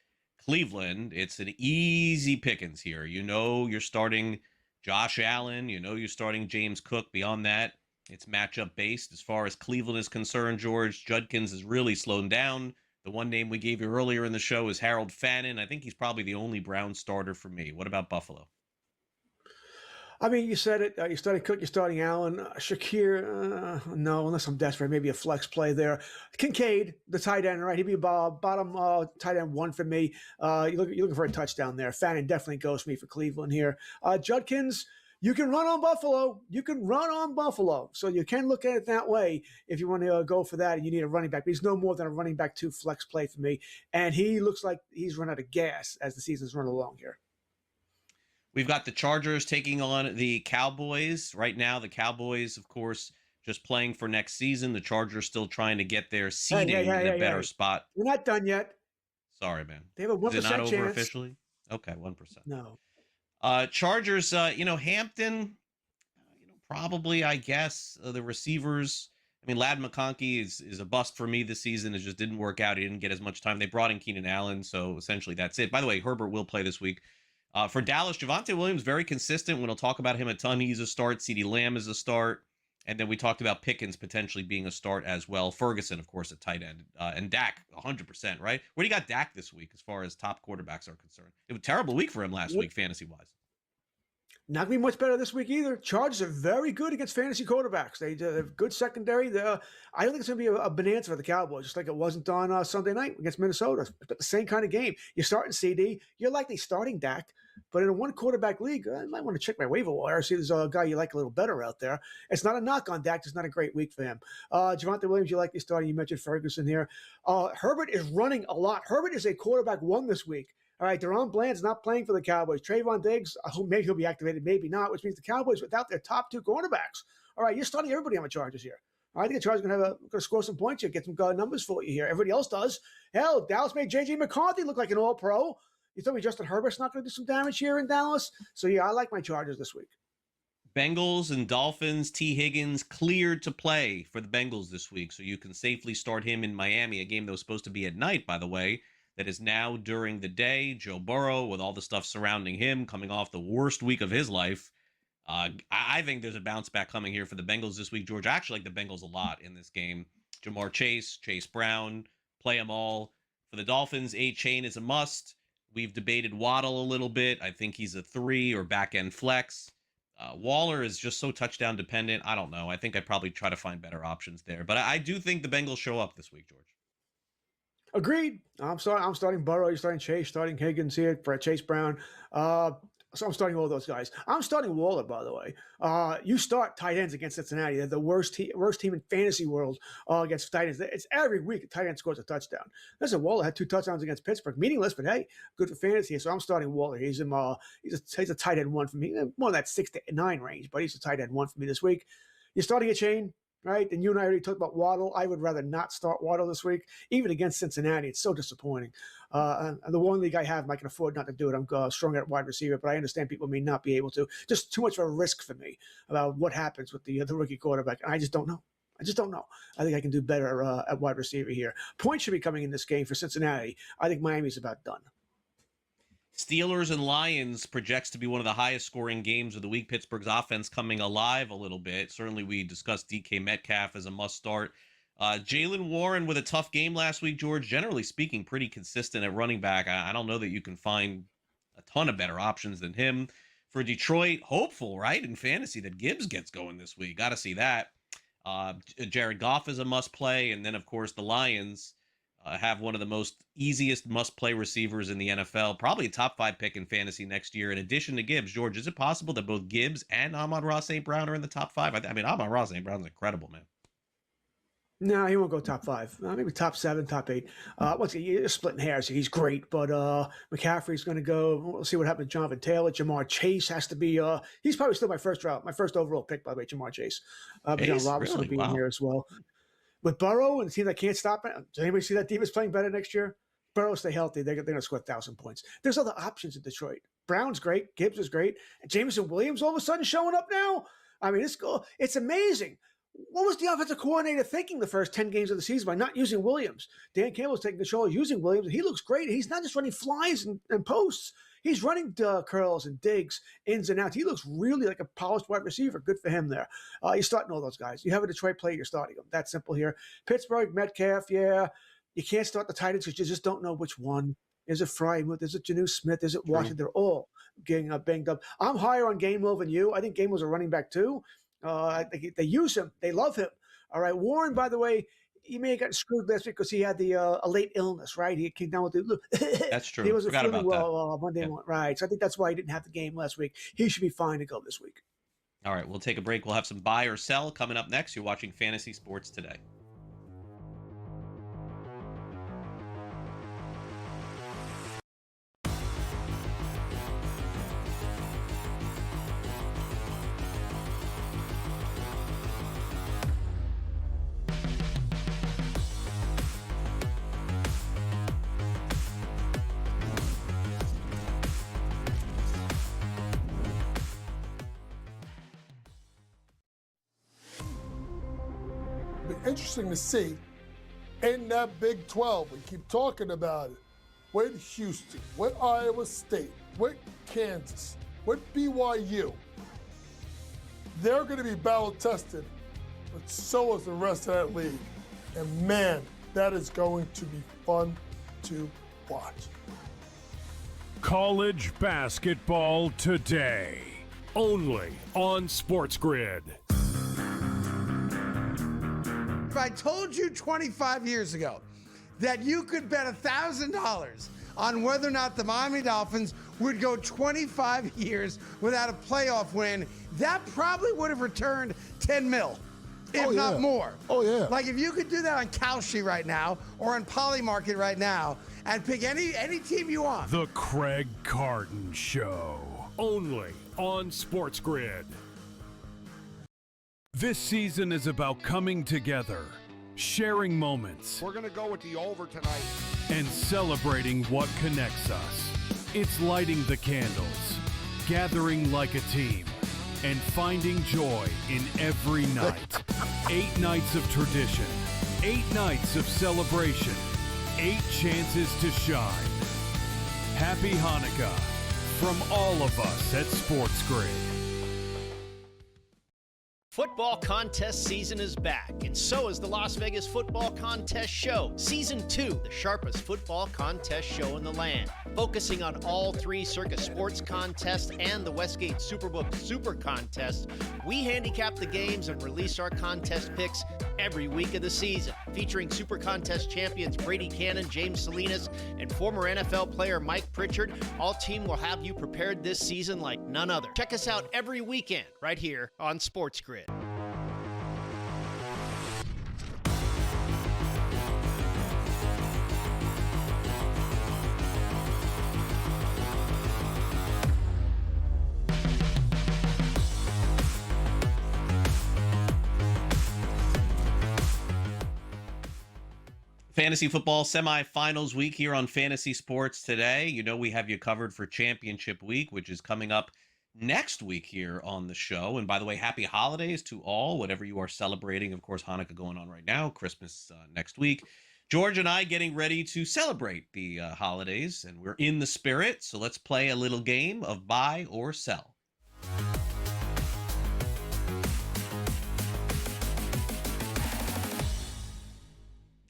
Cleveland, it's an easy pickings here. You know you're starting Josh Allen. You know you're starting James Cook. Beyond that, it's matchup based. As far as Cleveland is concerned, George, Judkins is really slowing down. The one name we gave you earlier in the show is Harold Fannin. I think he's probably the only Brown starter for me. What about Buffalo? I mean, you said it. You're starting Cook, you're starting Allen. Shakir, no, unless I'm desperate. Maybe a flex play there. Kincaid, the tight end, right? He'd be bottom tight end 1 for me. You're looking for a touchdown there. Fannin definitely goes for me for Cleveland here. Judkins, you can run on Buffalo. You can run on Buffalo. So you can look at it that way if you want to go for that and you need a running back. But he's no more than a running back 2 flex play for me. And he looks like he's run out of gas as the season's run along here. We've got the Chargers taking on the Cowboys. Right now, the Cowboys, of course, just playing for next season. The Chargers still trying to get their seeding in a better spot. We're not done yet. Sorry, man. They have a 1% Is it not chance. over officially? Okay, 1%. No. Chargers, Hampton, probably, I guess, the receivers. I mean, Ladd McConkey is a bust for me this season. It just didn't work out. He didn't get as much time. They brought in Keenan Allen, so essentially that's it. By the way, Herbert will play this week. For Dallas, Javonte Williams, very consistent. We'll talk about him a ton. He's a start. CeeDee Lamb is a start. And then we talked about Pickens potentially being a start as well. Ferguson, of course, at tight end. And Dak, 100%, right? Where do you got Dak this week as far as top quarterbacks are concerned? It was a terrible week for him last week, fantasy-wise. Not going to be much better this week either. Chargers are very good against fantasy quarterbacks. They have good secondary. I don't think it's going to be a bonanza for the Cowboys, just like it wasn't on Sunday night against Minnesota. But the same kind of game. You're starting CD. You're likely starting Dak. But in a one-quarterback league, I might want to check my waiver wire, see if there's a guy you like a little better out there. It's not a knock on Dak. It's not a great week for him. Javonte Williams, you like the starting. You mentioned Ferguson here. Herbert is running a lot. Herbert is a quarterback one this week. All right, Deron Bland's not playing for the Cowboys. Trayvon Diggs, maybe he'll be activated, maybe not, which means the Cowboys without their top two cornerbacks. All right, you're starting everybody on the Chargers here. I think the Chargers are going to score some points here, get some numbers for you here. Everybody else does. Hell, Dallas made J.J. McCarthy look like an all-pro. You told me Justin Herbert's not going to do some damage here in Dallas? So, yeah, I like my Chargers this week. Bengals and Dolphins, T. Higgins cleared to play for the Bengals this week, so you can safely start him in Miami, a game that was supposed to be at night, by the way. That is now during the day. Joe Burrow, with all the stuff surrounding him, coming off the worst week of his life. I think there's a bounce back coming here for the Bengals this week, George. I actually like the Bengals a lot in this game. Jamar Chase, Chase Brown, play them all. For the Dolphins, A-Chain is a must. We've debated Waddle a little bit. I think he's a 3 or back-end flex. Waller is just so touchdown dependent. I don't know. I think I'd probably try to find better options there. But I do think the Bengals show up this week, George. Agreed. I'm starting Burrow. You're starting Chase, starting Higgins here for Chase Brown. So I'm starting all those guys. I'm starting Waller, by the way. You start tight ends against Cincinnati. They're the worst team in fantasy world against tight ends. It's every week a tight end scores a touchdown. Listen, Waller had 2 touchdowns against Pittsburgh. Meaningless, but hey, good for fantasy. So I'm starting Waller. He's a tight end 1 for me. More than that 6 to 9 range, but he's a tight end 1 for me this week. You're starting a chain. Right, and you and I already talked about Waddle. I would rather not start Waddle this week, even against Cincinnati. It's so disappointing. And the one league I have, I can afford not to do it. I'm strong at wide receiver, but I understand people may not be able to. Just too much of a risk for me about what happens with the rookie quarterback. And I just don't know. I think I can do better at wide receiver here. Points should be coming in this game for Cincinnati. I think Miami's about done. Steelers and Lions projects to be one of the highest scoring games of the week. Pittsburgh's offense coming alive a little bit. Certainly we discussed DK Metcalf as a must start. Jaylen Warren with a tough game last week, George. Generally speaking, pretty consistent at running back. I don't know that you can find a ton of better options than him. For Detroit, hopeful, right, in fantasy that Gibbs gets going this week. Got to see that. Jared Goff is a must play. And then, of course, the Lions have one of the easiest must-play receivers in the NFL, probably a top 5 pick in fantasy next year. In addition to Gibbs, George, is it possible that both Gibbs and Amon-Ra St. Brown are in the top 5? I mean, Amon-Ra St. Brown's incredible, man. No, he won't go top 5. Maybe top 7, top 8. Once again, you're splitting hairs. He's great, but McCaffrey's going to go. We'll see what happens with Jonathan Taylor. Jamar Chase has to be. He's probably still my first overall pick, by the way, Jamar Chase. John Robinson will be in here as well. With Burrow and the team that can't stop it, does anybody see that defense playing better next year? Burrow stay healthy. They're going to score 1,000 points. There's other options in Detroit. Brown's great. Gibbs is great. And Jameson Williams all of a sudden showing up now. I mean, it's amazing. What was the offensive coordinator thinking the first 10 games of the season by not using Williams? Dan Campbell's taking control of using Williams, and he looks great. He's not just running flies and posts. He's running curls and digs, ins and outs. He looks really like a polished wide receiver. Good for him there. You're starting all those guys. You have a Detroit player, you're starting them. That's simple here. Pittsburgh, Metcalf, yeah. You can't start the tight ends because you just don't know which one. Is it Frymuth? Is it Janu Smith? Is it Washington? They're all getting banged up. I'm higher on Gainwell than you. I think Gainwell's a running back too. They use him. They love him. All right. Warren, by the way, he may have gotten screwed last week because he had a late illness, right? He came down with That's true. He wasn't Forgot feeling about well that. Monday morning, right? So I think that's why he didn't have the game last week. He should be fine to go this week. All right, we'll take a break. We'll have some buy or sell coming up next. You're watching Fantasy Sports Today. Interesting to see in that Big 12. We keep talking about it. With Houston, with Iowa State, with Kansas, with BYU. They're going to be battle tested but so is the rest of that league. And man, that is going to be fun to watch. College basketball today, only on SportsGrid. If I told you 25 years ago that you could bet $1,000 on whether or not the Miami Dolphins would go 25 years without a playoff win, that probably would have returned 10 mil, if not more. Oh, yeah. Like if you could do that on Kalshi right now or on Polymarket right now and pick any team you want. The Craig Carton Show, only on SportsGrid. This season is about coming together, sharing moments, We're going to go with the over tonight. and celebrating what connects us. It's lighting the candles, gathering like a team, and finding joy in every night. 8 nights of tradition, 8 nights of celebration, 8 chances to shine. Happy Hanukkah from all of us at SportsGrid. Football contest season is back, and so is the Las Vegas Football Contest Show. Season 2, the sharpest football contest show in the land. Focusing on all 3 Circa Sports contests and the Westgate Superbook Super Contest, we handicap the games and release our contest picks every week of the season. Featuring Super Contest champions Brady Cannon, James Salinas, and former NFL player Mike Pritchard, all team will have you prepared this season like none other. Check us out every weekend right here on SportsGrid. Fantasy football semifinals week here on Fantasy Sports Today. You know we have you covered for championship week, which is coming up next week here on the show. And by the way, happy holidays to all, whatever you are celebrating. Of course, Hanukkah going on right now, Christmas next week. George and I getting ready to celebrate the holidays, and we're in the spirit. So let's play a little game of buy or sell.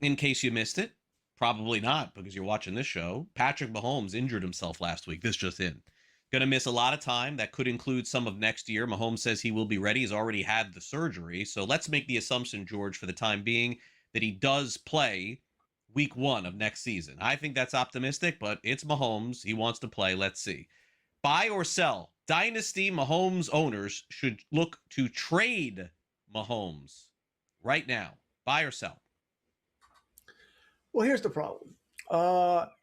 In case you missed it, probably not because you're watching this show, Patrick Mahomes injured himself last week. This just in. Going to miss a lot of time. That could include some of next year. Mahomes says he will be ready. He's already had the surgery. So let's make the assumption, George, for the time being, that he does play week 1 of next season. I think that's optimistic, but it's Mahomes. He wants to play. Let's see. Buy or sell? Dynasty Mahomes owners should look to trade Mahomes right now. Buy or sell? Well, here's the problem.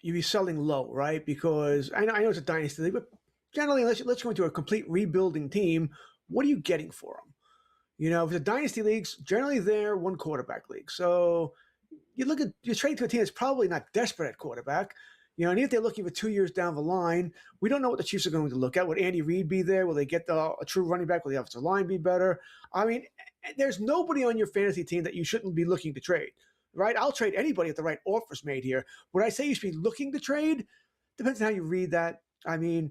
You'd be selling low, right? Because I know it's a dynasty league, but generally, let's go into a complete rebuilding team. What are you getting for them? You know, if it's a dynasty leagues, generally they're 1 quarterback league. So you trade to a team that's probably not desperate at quarterback. You know, and if they're looking for 2 years down the line, we don't know what the Chiefs are going to look at. Would Andy Reid be there? Will they get a true running back? Will the offensive line be better? I mean, there's nobody on your fantasy team that you shouldn't be looking to trade. Right? I'll trade anybody if the right offer's made here. Would I say you should be looking to trade? Depends on how you read that. I mean,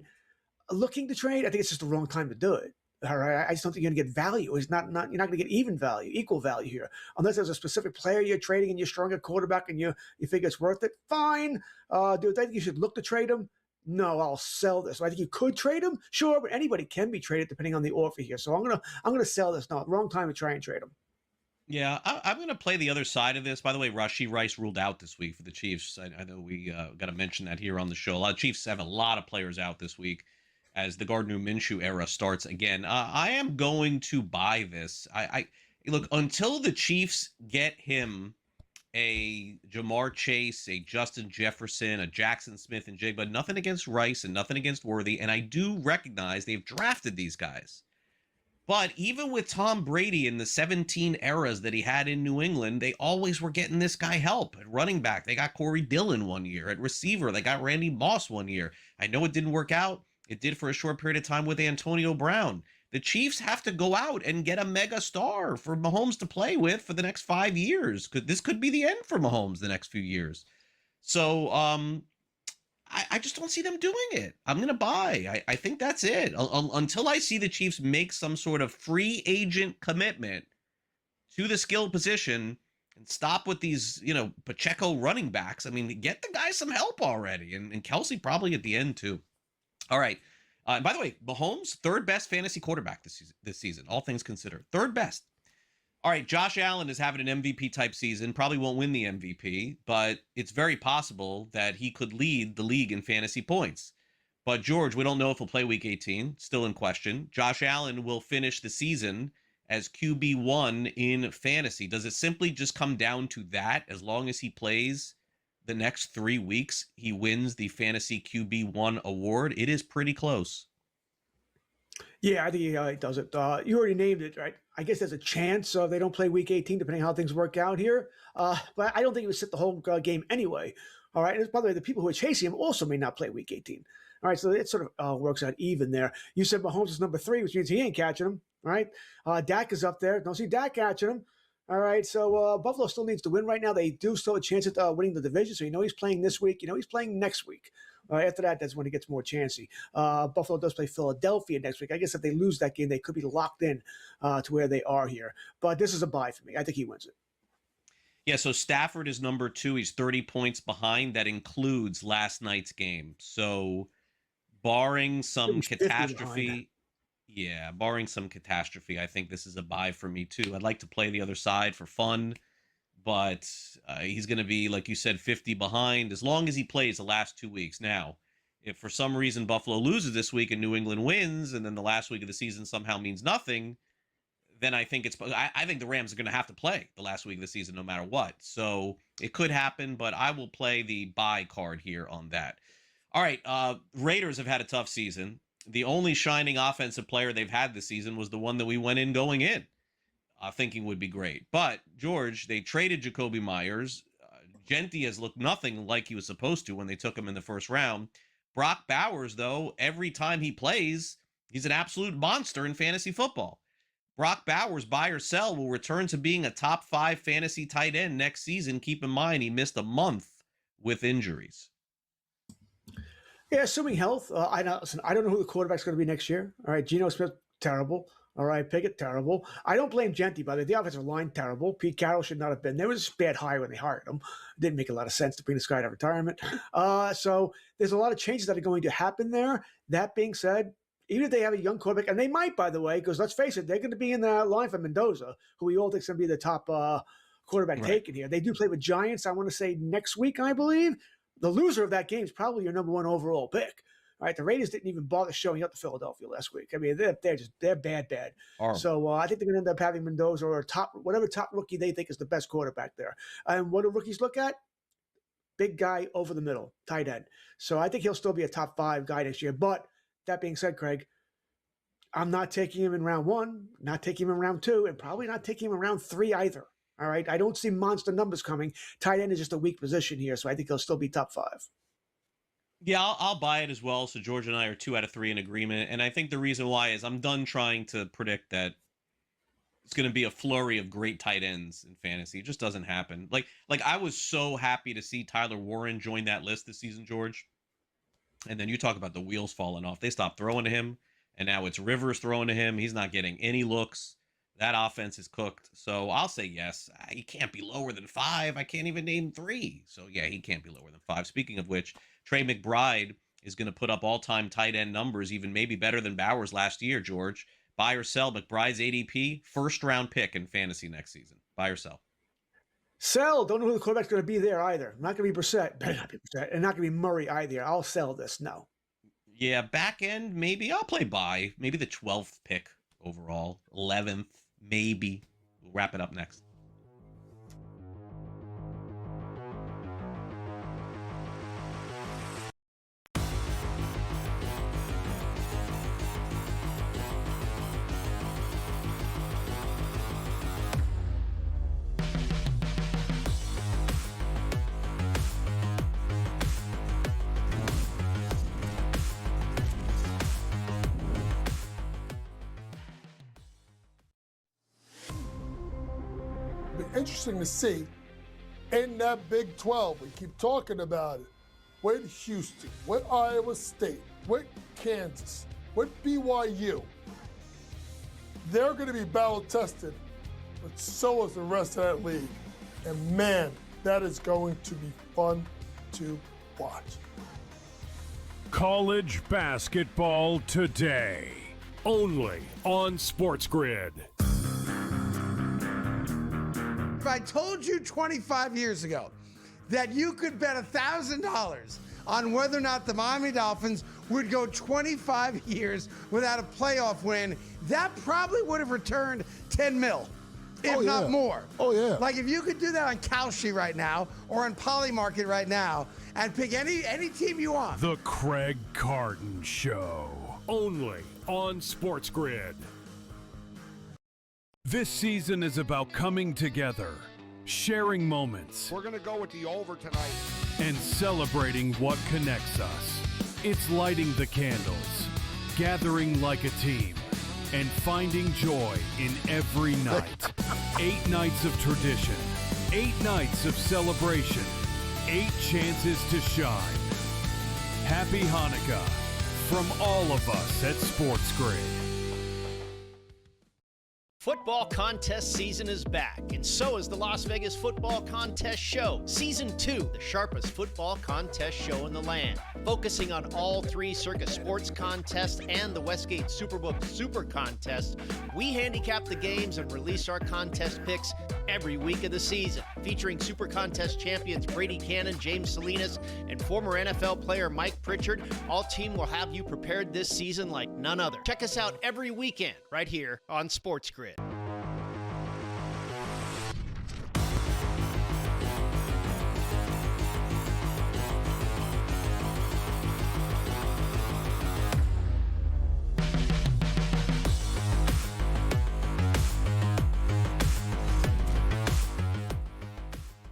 looking to trade, I think it's just the wrong time to do it. All right. I just don't think you're going to get value. It's not you're not going to get even value, equal value here. Unless there's a specific player you're trading and you're strong at quarterback and you figure it's worth it. Fine. Do I think you should look to trade him? No, I'll sell this. I think you could trade him, sure, but anybody can be traded depending on the offer here. So I'm gonna sell this. No, wrong time to try and trade him. Yeah, I'm going to play the other side of this. By the way, Rashee Rice ruled out this week for the Chiefs. I know we got to mention that here on the show. A lot of Chiefs have a lot of players out this week as the Gardner Minshew era starts again. I am going to buy this. I look, until the Chiefs get him a Jamar Chase, a Justin Jefferson, a Jackson Smith and Jigba. Nothing against Rice and nothing against Worthy. And I do recognize they've drafted these guys. But even with Tom Brady in the 17 eras that he had in New England, they always were getting this guy help at running back. They got Corey Dillon one year. At receiver, they got Randy Moss one year. I know it didn't work out. It did for a short period of time with Antonio Brown. The Chiefs have to go out and get a mega star for Mahomes to play with for the next 5 years. This could be the end for Mahomes the next few years. So I just don't see them doing it. I'm going to buy. I think that's it. Until I see the Chiefs make some sort of free agent commitment to the skill position and stop with these, Pacheco running backs. I mean, get the guy some help already. And Kelsey probably at the end, too. All right. And by the way, Mahomes, third best fantasy quarterback this season, all things considered. Third best. All right, Josh Allen is having an MVP-type season. Probably won't win the MVP, but it's very possible that he could lead the league in fantasy points. But, George, we don't know if he'll play Week 18. Still in question. Josh Allen will finish the season as QB1 in fantasy. Does it simply just come down to that? As long as he plays the next 3 weeks, he wins the fantasy QB1 award? It is pretty close. Yeah, I think he does it. You already named it, right? I guess there's a chance they don't play Week 18, depending on how things work out here. But I don't think he would sit the whole game anyway. All right. And by the way, the people who are chasing him also may not play Week 18. All right. So it sort of works out even there. You said Mahomes is number 3, which means he ain't catching him. Right. Dak is up there. Don't see Dak catching him. All right. So Buffalo still needs to win right now. They do still have a chance at winning the division. So he's playing this week. He's playing next week. After that, that's when it gets more chancy. Buffalo does play Philadelphia next week. I guess if they lose that game, they could be locked in to where they are here. But this is a bye for me. I think he wins it. Yeah, so Stafford is number 2. He's 30 points behind. That includes last night's game. So barring some catastrophe, I think this is a bye for me too. I'd like to play the other side for fun, but he's going to be, like you said, 50 behind as long as he plays the last 2 weeks. Now, if for some reason Buffalo loses this week and New England wins, and then the last week of the season somehow means nothing, then I think I think the Rams are going to have to play the last week of the season no matter what. So it could happen, but I will play the bye card here on that. All right, Raiders have had a tough season. The only shining offensive player they've had this season was the one that we went in going in, thinking would be great. But, George, they traded Jacoby Myers. Genti has looked nothing like he was supposed to when they took him in the first round. Brock Bowers, though, every time he plays, he's an absolute monster in fantasy football. Brock Bowers, buy or sell, will return to being a top 5 fantasy tight end next season. Keep in mind, he missed a month with injuries. Yeah, assuming health. I don't know who the quarterback's going to be next year. All right, Geno Smith, terrible. All right, Pickett, terrible. I don't blame Genti, by the way. The offensive line, terrible. Pete Carroll should not have been there. It was a bad hire when they hired him. It didn't make a lot of sense to bring this guy to retirement. So there's a lot of changes that are going to happen there. That being said, even if they have a young quarterback, and they might, by the way, because let's face it, they're going to be in the line for Mendoza, who we all think is going to be the top quarterback taken here. They do play with Giants, I want to say, next week, I believe. The loser of that game is probably your number 1 overall pick. All right, the Raiders didn't even bother showing up to Philadelphia last week. I mean, they're bad. Horrible. So I think they're going to end up having Mendoza or whatever top rookie they think is the best quarterback there. And what do rookies look at? Big guy over the middle, tight end. So I think he'll still be a top 5 guy next year. But that being said, Craig, I'm not taking him in round 1, not taking him in round 2, and probably not taking him in round 3 either. All right, I don't see monster numbers coming. Tight end is just a weak position here, so I think he'll still be top 5. Yeah, I'll buy it as well. So George and I are 2 out of 3 in agreement. And I think the reason why is I'm done trying to predict that it's going to be a flurry of great tight ends in fantasy. It just doesn't happen. Like I was so happy to see Tyler Warren join that list this season, George. And then you talk about the wheels falling off. They stopped throwing to him, and now it's Rivers throwing to him. He's not getting any looks. That offense is cooked. So I'll say yes. He can't be lower than 5. I can't even name 3. So, yeah, he can't be lower than 5. Speaking of which, Trey McBride is going to put up all-time tight end numbers, even maybe better than Bowers last year, George. Buy or sell McBride's ADP, first-round pick in fantasy next season. Buy or sell. Sell. Don't know who the quarterback's going to be there either. Not going to be Brissett. Better not be Brissett. And not going to be Murray either. I'll sell this. No. Yeah, back end, maybe. I'll play buy. Maybe the 12th pick overall. 11th, maybe. We'll wrap it up next. Interesting to see in that Big 12. We keep talking about it. With Houston, with Iowa State, with Kansas, with BYU. They're going to be battle tested but so is the rest of that league. And man, that is going to be fun to watch. College basketball today, only on SportsGrid. If I told you 25 years ago that you could bet $1,000 on whether or not the Miami Dolphins would go 25 years without a playoff win, that probably would have returned 10 mil, if not more. Oh, yeah. Like if you could do that on Kalshi right now or on Polymarket right now and pick any team you want. The Craig Carton Show, only on SportsGrid. This season is about coming together, sharing moments, We're going to go with the over tonight. and celebrating what connects us. It's lighting the candles, gathering like a team, and finding joy in every night. 8 nights of tradition, 8 nights of celebration, 8 chances to shine. Happy Hanukkah from all of us at SportsGrid. Football contest season is back, and so is the Las Vegas Football Contest Show. Season 2, the sharpest football contest show in the land. Focusing on all 3 Circus Sports contests and the Westgate Superbook Super Contest, we handicap the games and release our contest picks every week of the season. Featuring Super Contest champions Brady Cannon, James Salinas, and former NFL player Mike Pritchard, all team will have you prepared this season like none other. Check us out every weekend right here on SportsGrid.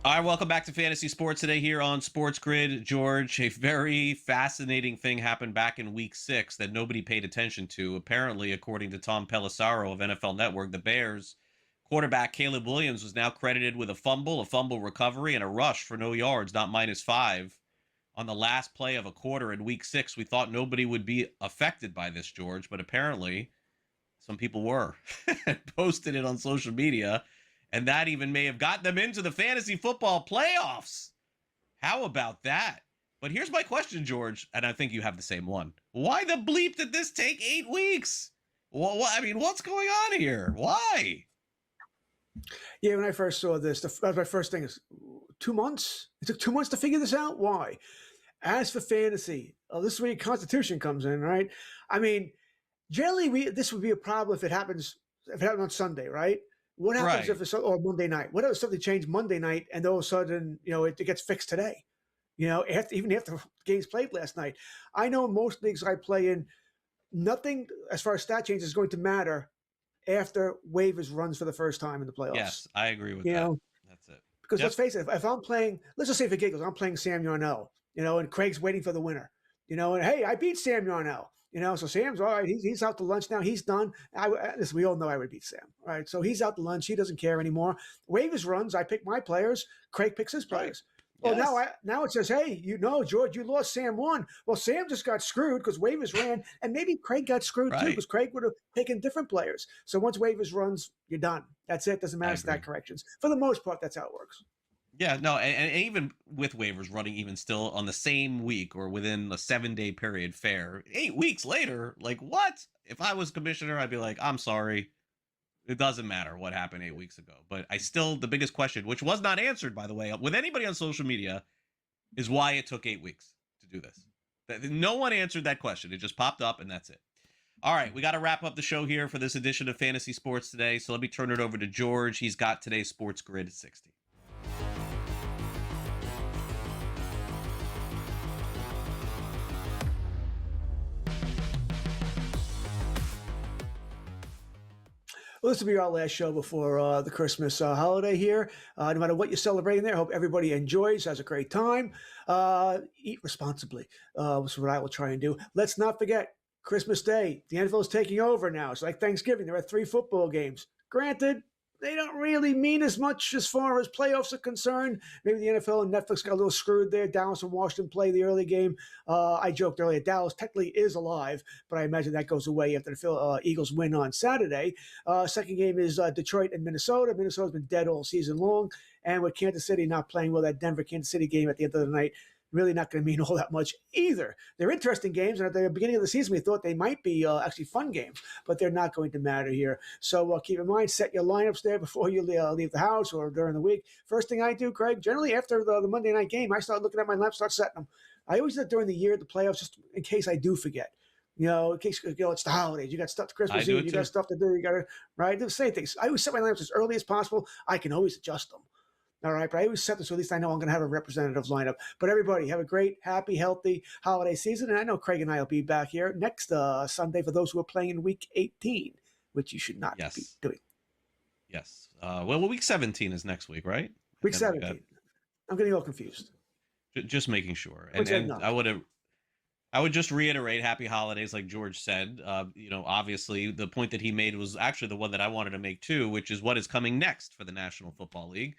All right, welcome back to Fantasy Sports today here on SportsGrid. George, a very fascinating thing happened back in Week 6 that nobody paid attention to. Apparently, according to Tom Pelissero of NFL Network, the Bears quarterback Caleb Williams was now credited with a fumble recovery, and a rush for no yards, not -5, on the last play of a quarter in Week 6. We thought nobody would be affected by this, George, but apparently some people were. Posted it on social media. And that even may have gotten them into the fantasy football playoffs. How about that? But here's my question, George, and I think you have the same one. Why the bleep did this take 8 weeks? Well, I mean, what's going on here? Why? Yeah, when I first saw this, that was my first thing is 2 months? It took 2 months to figure this out? Why? As for fantasy, this is where your Constitution comes in, right? I mean, generally, this would be a problem if it happened on Sunday, right? What happens if it's or Monday night? What if something changed Monday night and all of a sudden, it gets fixed today? Even after games played last night. I know in most leagues I play in, nothing as far as stat change is going to matter after waivers runs for the first time in the playoffs. Yes, I agree with that. That's it. Because let's face it, if I'm playing, let's just say for giggles, I'm playing Sam Yarnell, and Craig's waiting for the winner, and hey, I beat Sam Yarnell. So Sam's all right. He's out to lunch now. He's done. Listen, we all know I would beat Sam. All right. So he's out to lunch. He doesn't care anymore. Waivers runs. I pick my players. Craig picks his players. Right. Well, yes. now it says, hey, George, you lost. Sam won. Well, Sam just got screwed because waivers ran, and maybe Craig got screwed too because Craig would have taken different players. So once waivers runs, you're done. That's it. Doesn't matter stat corrections. For the most part, that's how it works. Yeah, no, and even with waivers running even still on the same week or within a 7-day period, fair. 8 weeks later, like what? If I was commissioner, I'd be like, I'm sorry. It doesn't matter what happened 8 weeks ago. But the biggest question, which was not answered, by the way, with anybody on social media, is why it took 8 weeks to do this. No one answered that question. It just popped up, and that's it. All right, we got to wrap up the show here for this edition of Fantasy Sports today. So let me turn it over to George. He's got today's SportsGrid 60. Well, this will be our last show before the Christmas holiday here. No matter what you're celebrating there, I hope everybody enjoys, has a great time. Eat responsibly. That's what I will try and do. Let's not forget, Christmas Day. The NFL is taking over now. It's like Thanksgiving. There are 3 football games. Granted, they don't really mean as much as far as playoffs are concerned. Maybe the NFL and Netflix got a little screwed there. Dallas and Washington play the early game. I joked earlier, Dallas technically is alive, but I imagine that goes away after the Eagles win on Saturday. Second game is Detroit and Minnesota. Minnesota's been dead all season long. And with Kansas City not playing well, that Denver-Kansas City game at the end of the night, really not going to mean all that much either. They're interesting games, and at the beginning of the season, we thought they might be actually fun games, but they're not going to matter here. So keep in mind, set your lineups there before you leave the house or during the week. First thing I do, Craig, generally after the Monday night game, I start looking at my lineup, start setting them. I always do it during the year, the playoffs, just in case I do forget. In case it's the holidays, you got stuff to Christmas Eve, you got stuff to do, you got to, right? Do the same things. I always set my lineups as early as possible. I can always adjust them. All right, but I always set this so at least I know I'm going to have a representative lineup. But everybody, have a great, happy, healthy holiday season. And I know Craig and I will be back here next Sunday for those who are playing in Week 18, which you should not be doing. Yes. Week 17 is next week, right? Week 17. I'm getting all confused. Just making sure. And I would just reiterate happy holidays, like George said. Obviously, the point that he made was actually the one that I wanted to make too, which is what is coming next for the National Football League.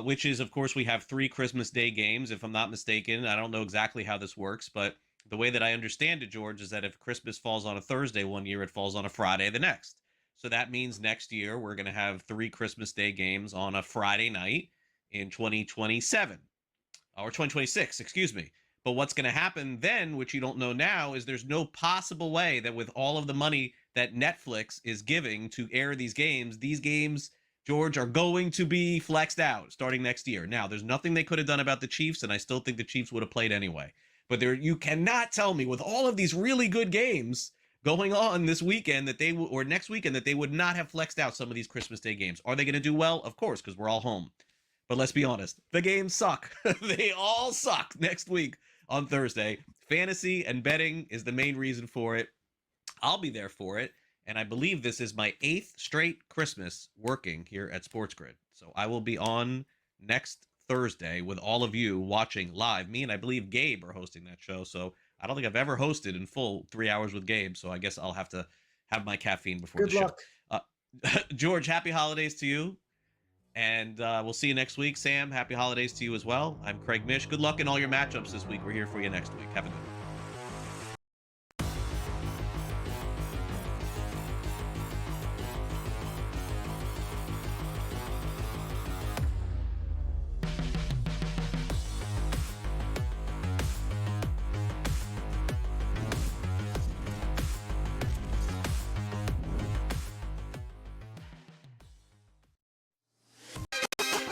Which is, of course, we have 3 Christmas Day games, if I'm not mistaken. I don't know exactly how this works, but the way that I understand it, George, is that if Christmas falls on a Thursday one year, it falls on a Friday the next. So that means next year we're going to have 3 Christmas Day games on a Friday night in 2027. Or 2026, excuse me. But what's going to happen then, which you don't know now, is there's no possible way that with all of the money that Netflix is giving to air these games, George, are going to be flexed out starting next year. Now, there's nothing they could have done about the Chiefs, and I still think the Chiefs would have played anyway. But you cannot tell me with all of these really good games going on this weekend or next weekend that they would not have flexed out some of these Christmas Day games. Are they going to do well? Of course, because we're all home. But let's be honest, the games suck. They all suck next week on Thursday. Fantasy and betting is the main reason for it. I'll be there for it. And I believe this is my 8th straight Christmas working here at SportsGrid. So I will be on next Thursday with all of you watching live. Me and I believe Gabe are hosting that show. So I don't think I've ever hosted in full 3 hours with Gabe. So I guess I'll have to have my caffeine before the show. George, happy holidays to you. And we'll see you next week. Sam, happy holidays to you as well. I'm Craig Mish. Good luck in all your matchups this week. We're here for you next week. Have a good one.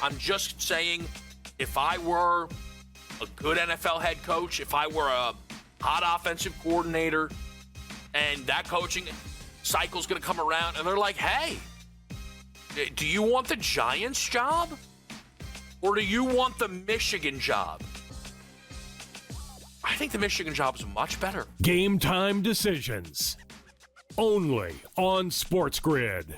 I'm just saying, if I were a good NFL head coach, if I were a hot offensive coordinator, and that coaching cycle's going to come around, and they're like, hey, do you want the Giants job? Or do you want the Michigan job? I think the Michigan job is much better. Game time decisions. Only on SportsGrid.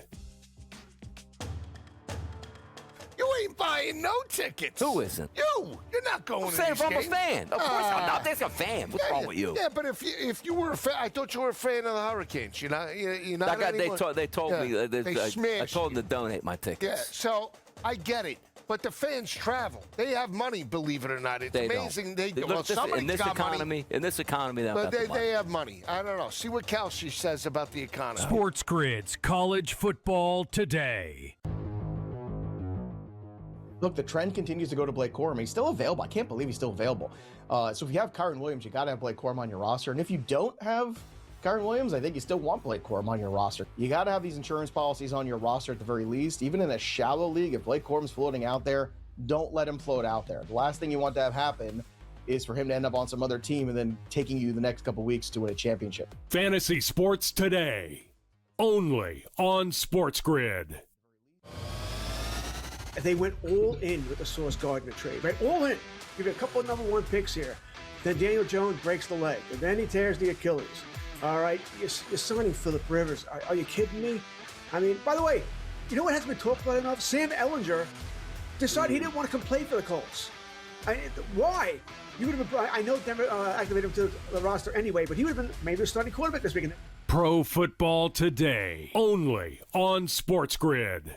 You ain't buying no tickets. Who isn't? You're not going to I'm these saying I'm a games. fan. Of course I'm not. There's a fan. What's wrong with you? Yeah, but if you were a fan, I thought you were a fan of the Hurricanes. You're not anymore. They told me. I told them to donate my tickets. Yeah, so I get it. But the fans travel. They have money, believe it or not. It's amazing. In this economy, they have money. I don't know. See what Kelsey says about the economy. SportsGrid's College Football Today. Look, the trend continues to go to Blake Corum. He's still available. I can't believe he's still available. So if you have Kyron Williams, you got to have Blake Corum on your roster. And if you don't have Kyron Williams, I think you still want Blake Corum on your roster. You got to have these insurance policies on your roster at the very least. Even in a shallow league, if Blake Corum's floating out there, don't let him float out there. The last thing you want to have happen is for him to end up on some other team and then taking you the next couple weeks to win a championship. Fantasy Sports Today, only on SportsGrid. They went all in with the Sauce Gardner trade, right? All in. Give you a couple of number 1 picks here. Then Daniel Jones breaks the leg. And then he tears the Achilles. All right? You're signing Phillip Rivers. Are you kidding me? I mean, by the way, you know what hasn't been talked about enough? Sam Ehlinger decided he didn't want to come play for the Colts. Why? You would have been. I know Denver activated him to the roster anyway, but he would have been maybe a starting quarterback this weekend. Pro Football Today, only on SportsGrid.